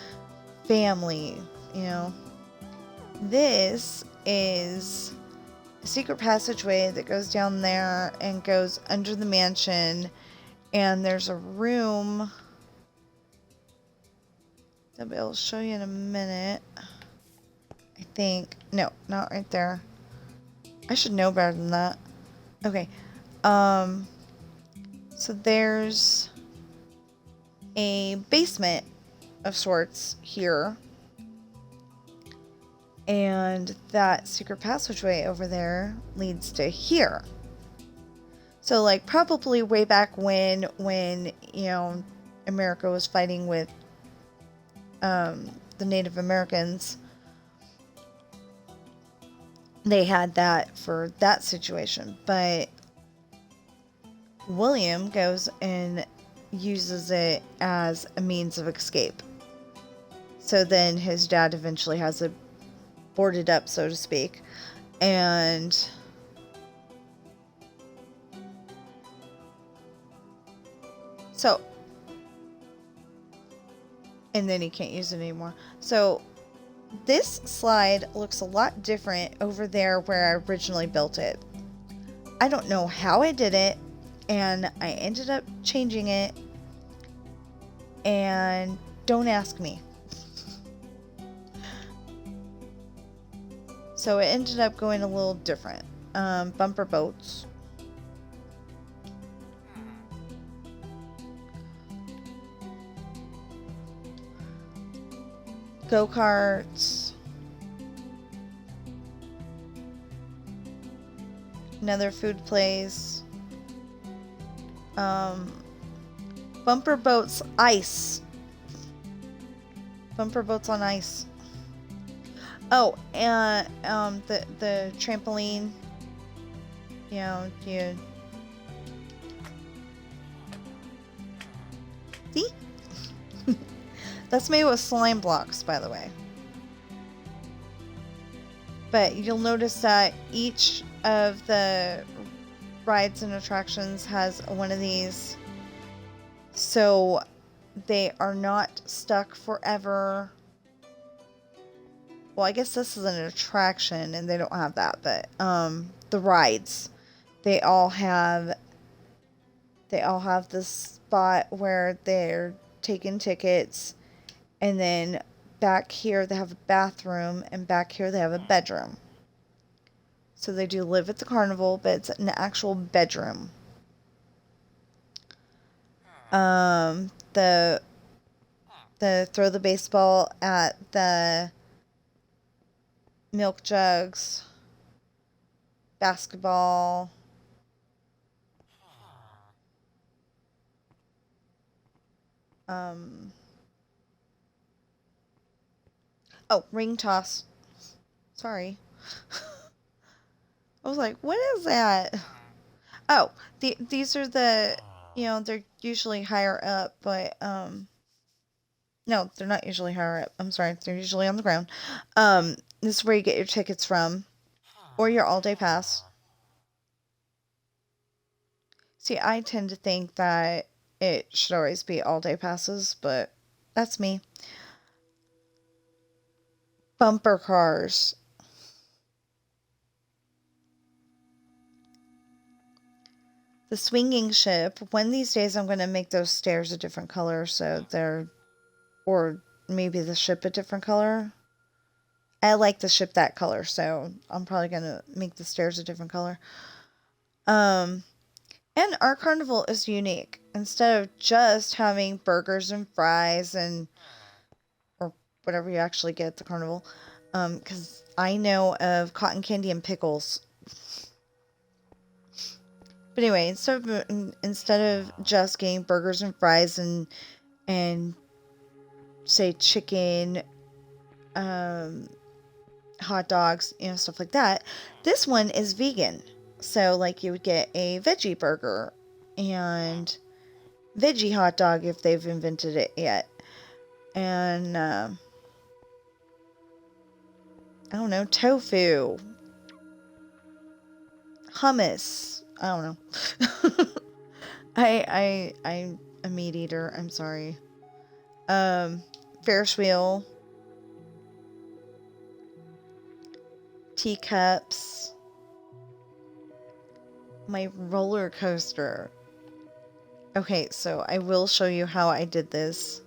family. This is a secret passageway that goes down there and goes under the mansion, and there's a room I'll be able to show you in a minute. I think. No, not right there. I should know better than that. Okay. So there's a basement of sorts here. And that secret passageway over there leads to here. So, probably way back when, America was fighting with the Native Americans, they had that for that situation. But William goes and uses it as a means of escape. So then his dad eventually has it boarded up, so to speak. And then he can't use it anymore. So this slide looks a lot different over there where I originally built it. I don't know how I did it, and I ended up changing it, and don't ask me. So it ended up going a little different. Bumper boats. Go-karts. Another food place. Bumper boats ice. Bumper boats on ice. Oh, and the trampoline. You know, you see? That's made with slime blocks, by the way. But you'll notice that each of the rides and attractions has one of these, so they are not stuck forever. Well, I guess this is an attraction and they don't have that, but the rides, they all have this spot where they're taking tickets, and then back here they have a bathroom, and back here they have a bedroom. So they do live at the carnival, but it's an actual bedroom. The throw the baseball at the milk jugs, basketball. Oh, ring toss. Sorry. I was like, what is that? Oh, these are the, they're usually higher up, but, no, they're not usually higher up. I'm sorry. They're usually on the ground. This is where you get your tickets from, or your all-day pass. See, I tend to think that it should always be all-day passes, but that's me. Bumper cars. The swinging ship. One of these days I'm going to make those stairs a different color, so they're, or maybe the ship a different color. I like the ship that color, so I'm probably going to make the stairs a different color. And our carnival is unique. Instead of just having burgers and fries or whatever you actually get at the carnival, because I know of cotton candy and pickles. But anyway, instead of just getting burgers and fries and say chicken, hot dogs, stuff like that, this one is vegan. So like you would get a veggie burger and veggie hot dog if they've invented it yet, and I don't know, tofu, hummus. I don't know. I'm a meat eater. I'm sorry. Ferris wheel, teacups, my roller coaster. Okay, so I will show you how I did this.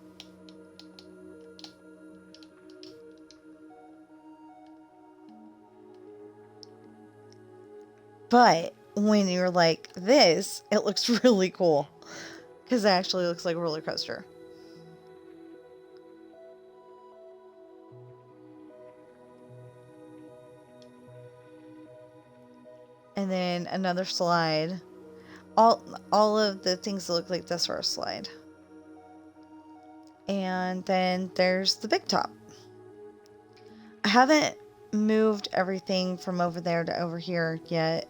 But when you're like this, it looks really cool. Because it actually looks like a roller coaster. And then another slide. All of the things that look like this are a slide. And then there's the big top. I haven't moved everything from over there to over here yet.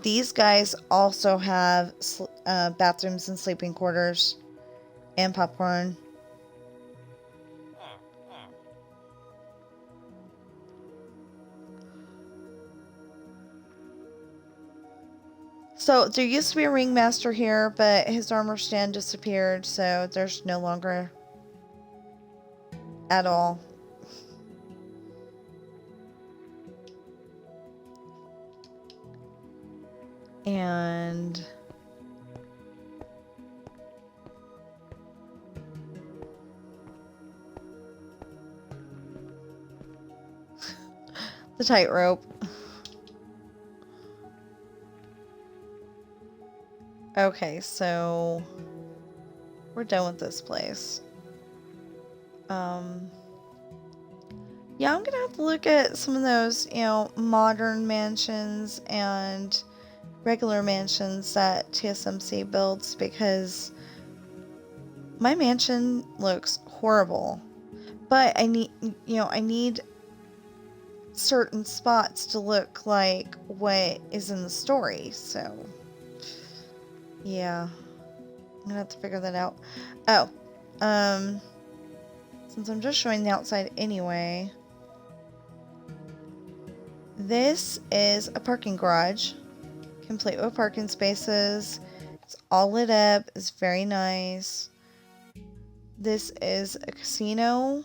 These guys also have bathrooms and sleeping quarters and popcorn. So there used to be a ringmaster here, but his armor stand disappeared, so there's no longer at all. And The tightrope. Okay, so we're done with this place. Yeah, I'm gonna have to look at some of those, modern mansions and regular mansions that TSMC builds, because my mansion looks horrible. But I need certain spots to look like what is in the story, so yeah. I'm gonna have to figure that out. Oh, since I'm just showing the outside anyway, this is a parking garage, complete with parking spaces. It's all lit up. It's very nice. This is a casino.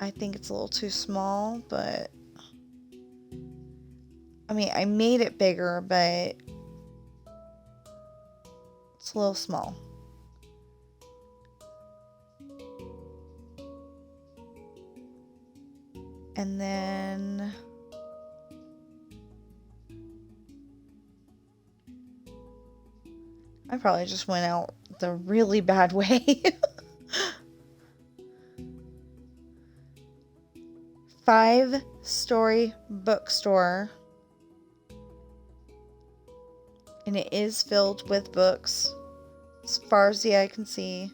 I think it's a little too small, but I mean, I made it bigger, but it's a little small. And then I probably just went out the really bad way. 5-story bookstore. And it is filled with books, as far as the eye can see.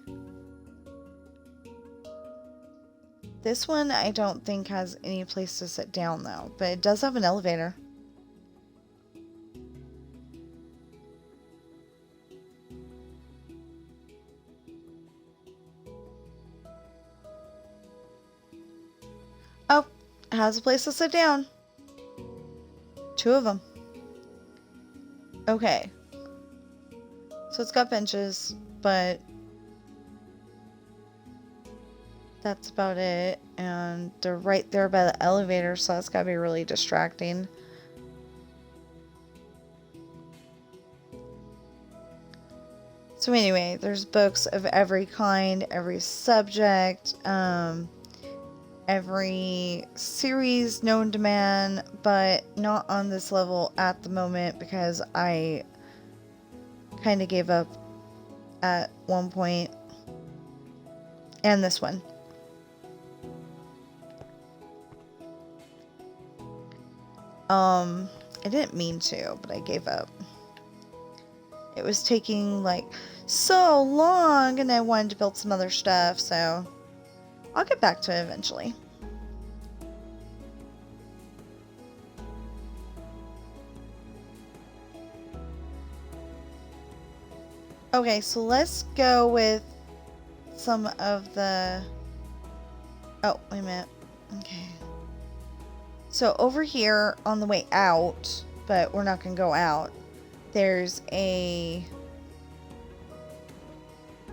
This one I don't think has any place to sit down though, but it does have an elevator. Oh, it has a place to sit down. 2 of them. Okay. So it's got benches, but that's about it. And they're right there by the elevator, so that's gotta be really distracting. So anyway, there's books of every kind, every subject, every series known to man, but not on this level at the moment because I kind of gave up at one point. And this one. I didn't mean to, but I gave up. It was taking like so long, and I wanted to build some other stuff, so I'll get back to it eventually. Okay, so let's go with some of the... Oh, wait a minute. Okay. So over here on the way out, but we're not going to go out, there's a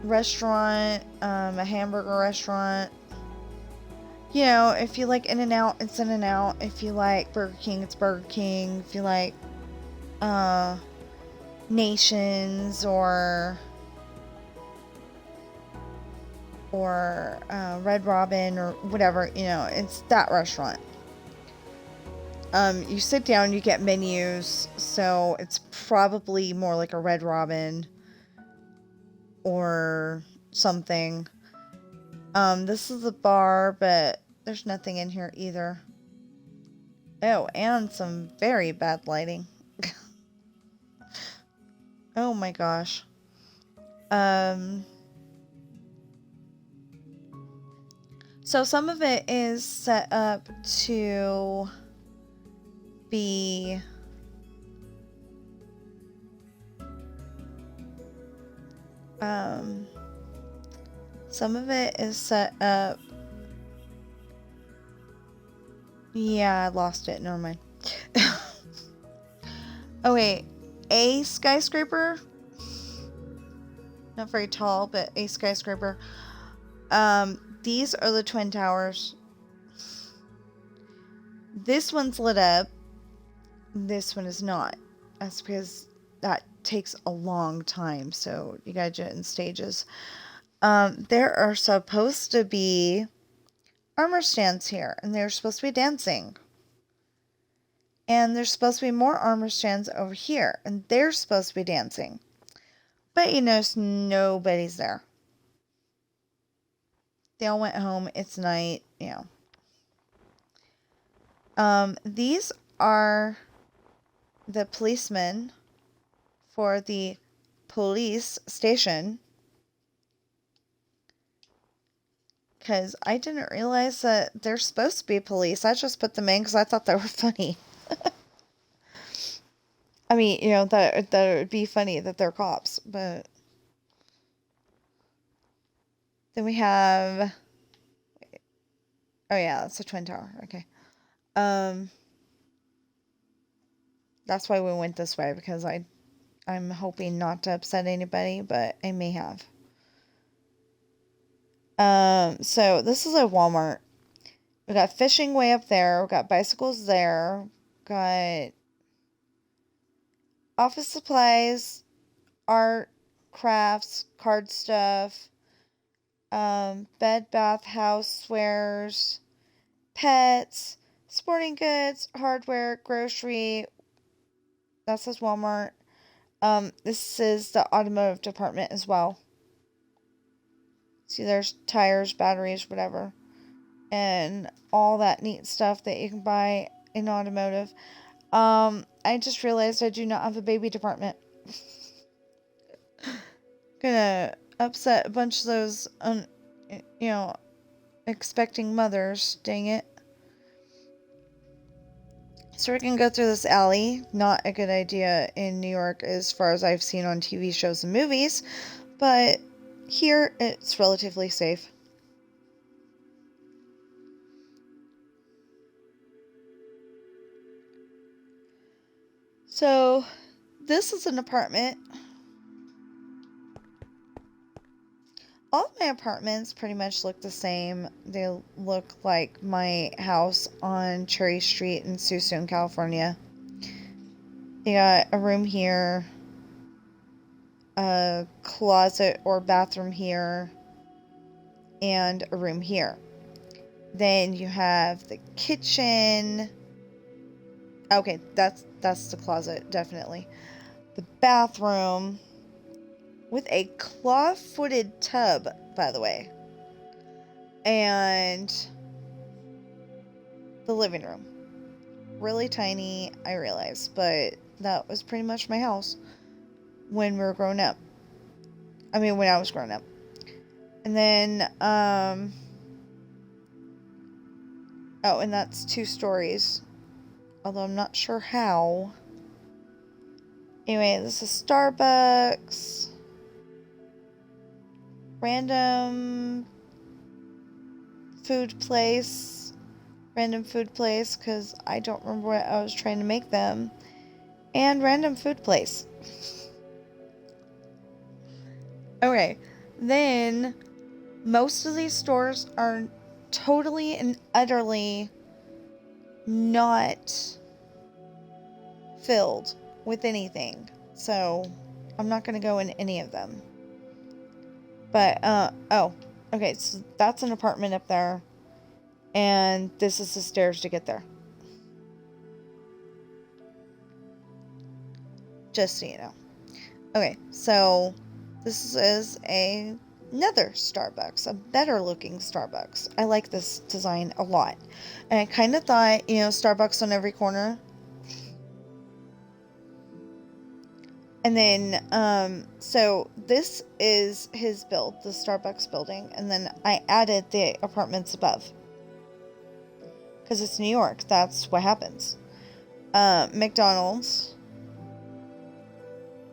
restaurant, a hamburger restaurant. You know, if you like In-N-Out, it's In-N-Out. If you like Burger King, it's Burger King. If you like Nations or Red Robin or whatever, it's that restaurant. You sit down, you get menus, so it's probably more like a Red Robin or something. This is a bar, but there's nothing in here either. Oh, and some very bad lighting. Oh my gosh. So some of it is set up to be some of it is set up. Yeah, I lost it. Never mind. Oh wait, a skyscraper? Not very tall, but a skyscraper. These are the Twin Towers. This one's lit up. This one is not. That's because that takes a long time, so you gotta do it in stages. There are supposed to be armor stands here, and they're supposed to be dancing. And there's supposed to be more armor stands over here, and they're supposed to be dancing. But you notice nobody's there. They all went home. It's night, These are the policemen for the police station. Because I didn't realize that they're supposed to be police. I just put them in because I thought they were funny. I mean, that it would be funny that they're cops, but then we have, oh yeah, that's a twin tower. Okay. That's why we went this way, because I'm hoping not to upset anybody, but I may have. So this is a Walmart. We got fishing way up there. We got bicycles there. Got office supplies, art, crafts, card stuff, bed, bath, housewares, pets, sporting goods, hardware, grocery. That says Walmart. This is the automotive department as well. See, there's tires, batteries, whatever. And all that neat stuff that you can buy in automotive. I just realized I do not have a baby department. Gonna upset a bunch of those, expecting mothers. Dang it. So we're gonna go through this alley. Not a good idea in New York as far as I've seen on TV shows and movies. But here it's relatively safe. So this is an apartment. All of my apartments pretty much look the same. They look like my house on Cherry Street in Suisun, California. You got a room here, a closet or bathroom here, and a room here. Then you have the kitchen. Okay, that's the closet, definitely. The bathroom with a claw-footed tub, by the way. And the living room. Really tiny, I realize, but that was pretty much my house when we were growing up. I mean, when I was growing up. And then, oh, and that's 2 stories. Although I'm not sure how. Anyway, this is Starbucks. Random food place, because I don't remember what I was trying to make them. And random food place. Okay, then most of these stores are totally and utterly not filled with anything. So I'm not going to go in any of them. But, oh, okay, so that's an apartment up there. And this is the stairs to get there. Just so you know. Okay, so this is another Starbucks, a better looking Starbucks. I like this design a lot. And I kind of thought, Starbucks on every corner. And then, so this is his build, the Starbucks building. And then I added the apartments above. Because it's New York. That's what happens. McDonald's.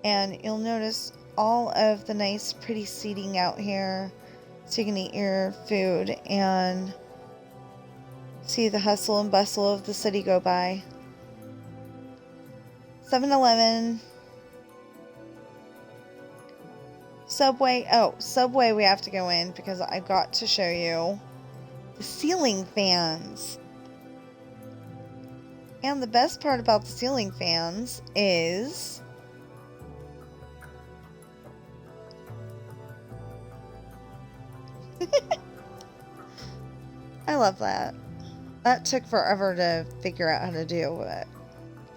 And you'll notice all of the nice, pretty seating out here. So you can eat your food and see the hustle and bustle of the city go by. 7-Eleven. Subway. Oh, Subway we have to go in because I've got to show you the ceiling fans. And the best part about the ceiling fans is I love that. That took forever to figure out how to do, but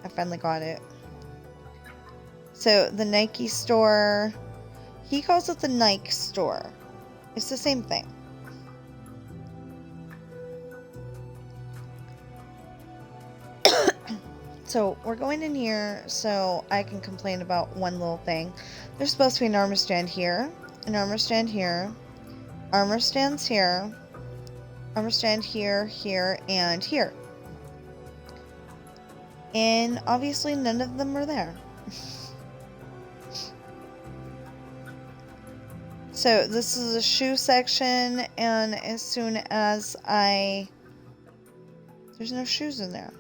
I finally got it. So the Nike store, he calls it the Nike store. It's the same thing. So we're going in here so I can complain about one little thing. There's supposed to be an armor stand here, an armor stand here, armor stands here, armor stand here, here, and here. And obviously none of them are there. So this is a shoe section, and as soon as there's no shoes in there.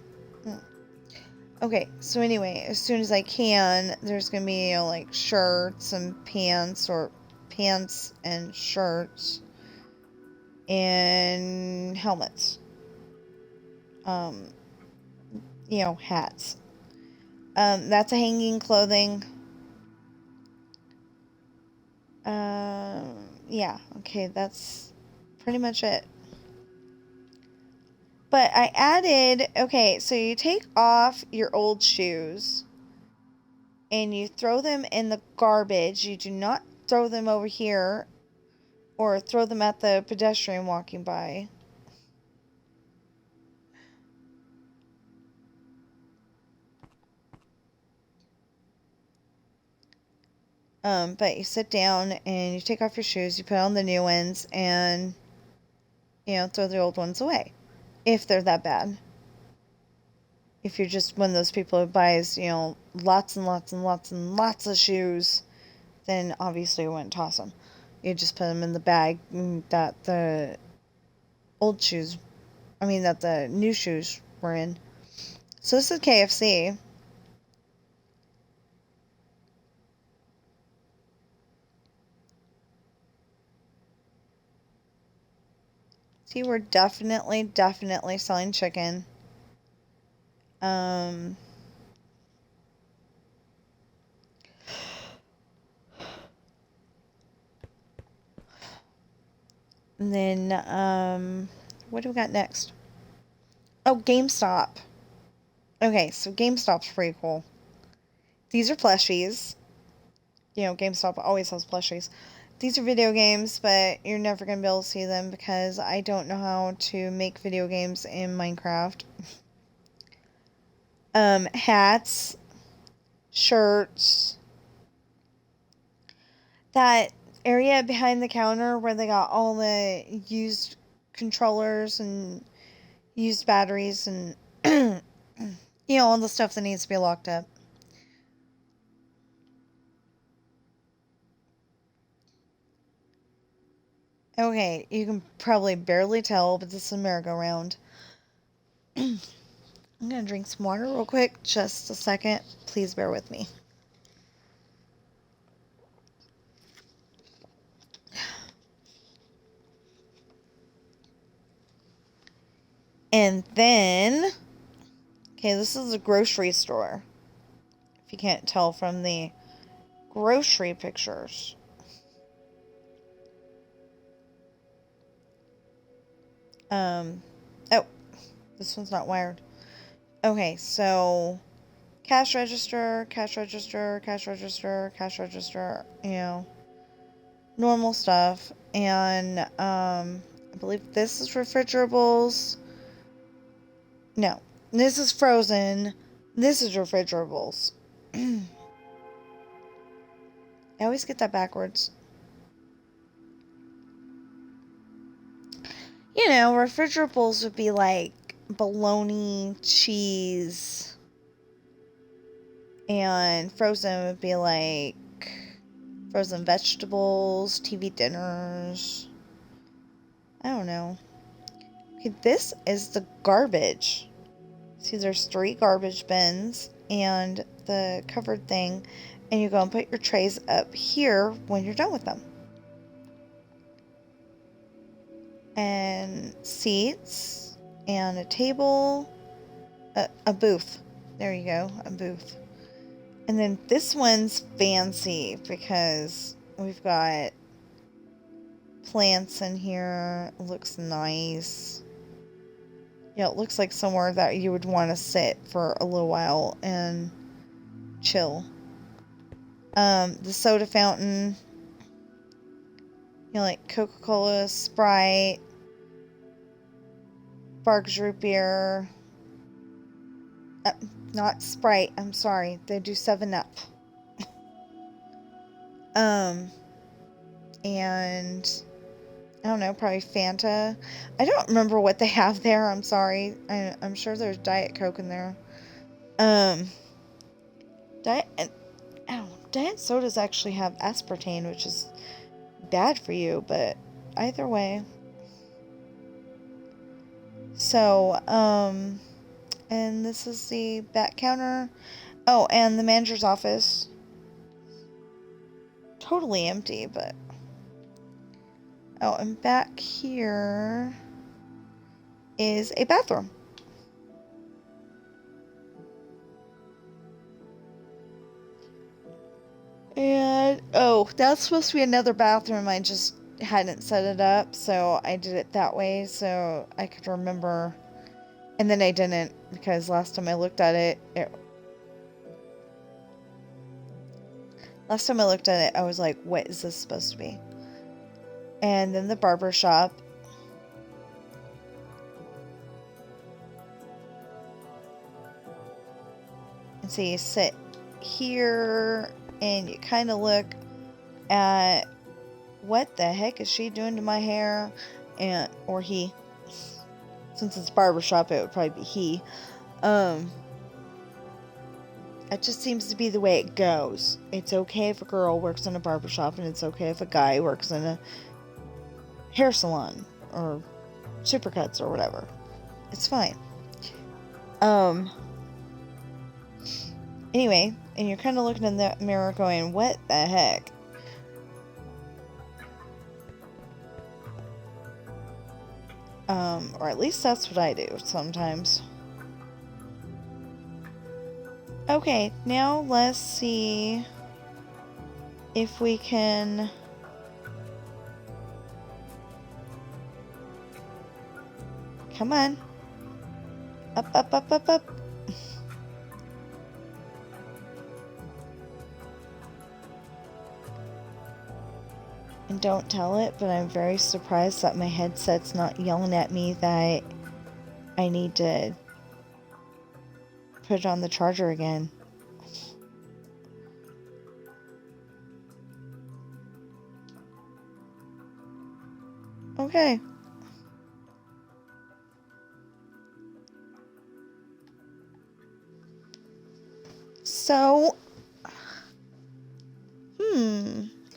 Okay, so anyway, as soon as I can, there's gonna be, you know, like shirts and pants, or pants and shirts and helmets. You know, hats. That's a hanging clothing. Yeah, okay, that's pretty much it. But I added, okay, so you take off your old shoes and you throw them in the garbage. You do not throw them over here or throw them at the pedestrian walking by. But you sit down and you take off your shoes, you put on the new ones, and, you know, throw the old ones away. If they're that bad. If you're just one of those people who buys, you know, lots and lots and lots and lots of shoes, then obviously you wouldn't toss them. You just put them in the bag that the old shoes, that the new shoes were in. So this is KFC. See, we're definitely selling chicken. And then, what do we got next? Oh, GameStop. Okay, so GameStop's pretty cool. These are plushies. You know, GameStop always has plushies. These are video games, but you're never going to be able to see them because I don't know how to make video games in Minecraft. Hats, shirts. That area behind the counter where they got all the used controllers and used batteries and, you know, all the stuff that needs to be locked up. Okay, you can probably barely tell, but this is a merry-go-round. I'm gonna drink some water real quick. Just a second. Please bear with me. And then, okay, this is a grocery store. If you can't tell from the grocery pictures. Oh, this one's not wired. Okay, so cash register, cash register, cash register, cash register, you know, normal stuff. And I believe this is refrigerables. No, this is frozen. This is refrigerables. I always get that backwards. You know, refrigerables would be like bologna, cheese, and frozen would be like frozen vegetables, TV dinners. I don't know. Okay, this is the garbage. See, there's 3 garbage bins and the covered thing, and you go and put your trays up here when you're done with them. And seats and a table, a booth. There you go, a booth. And then this one's fancy because we've got plants in here. It looks nice. Yeah, it looks like somewhere that you would want to sit for a little while and chill. The soda fountain, like Coca-Cola, Sprite, Barq's root beer. Not Sprite, I'm sorry. They do 7-Up. And I don't know, probably Fanta. I don't remember what they have there. I'm sorry. I'm sure there's Diet Coke in there. Diet sodas actually have aspartame, which is bad for you, but either way. So, and this is the back counter. Oh, and the manager's office. Totally empty, but... Oh, and back here is a bathroom. And, oh, that's supposed to be another bathroom. I just hadn't set it up, so I did it that way so I could remember. And then I didn't, because last time I looked at it, I was like, what is this supposed to be? And then the barber shop. And so you sit here and you kind of look at what the heck is she doing to my hair? Or he. Since it's barbershop, it would probably be he. It just seems to be the way it goes. It's okay if a girl works in a barbershop, and it's okay if a guy works in a hair salon or Supercuts or whatever. It's fine. Anyway, and you're kind of looking in the mirror going, what the heck? Or at least that's what I do sometimes. Okay, now let's see if we can... Come on. Up, up, up, up, up. And don't tell it, but I'm very surprised that my headset's not yelling at me that I need to put it on the charger again. Okay. So,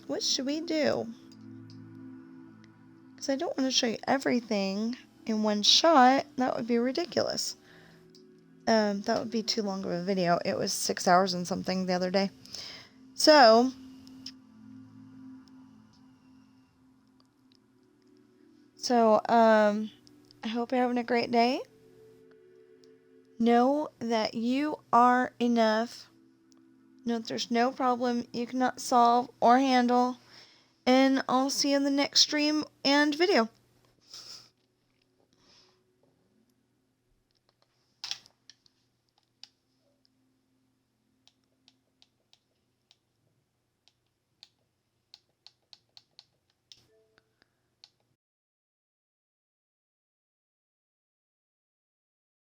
what should we do? Because I don't want to show you everything in one shot. That would be ridiculous. That would be too long of a video. It was 6 hours and something the other day. So, I hope you're having a great day. Know that you are enough. Know that there's no problem you cannot solve or handle. And I'll see you in the next stream and video.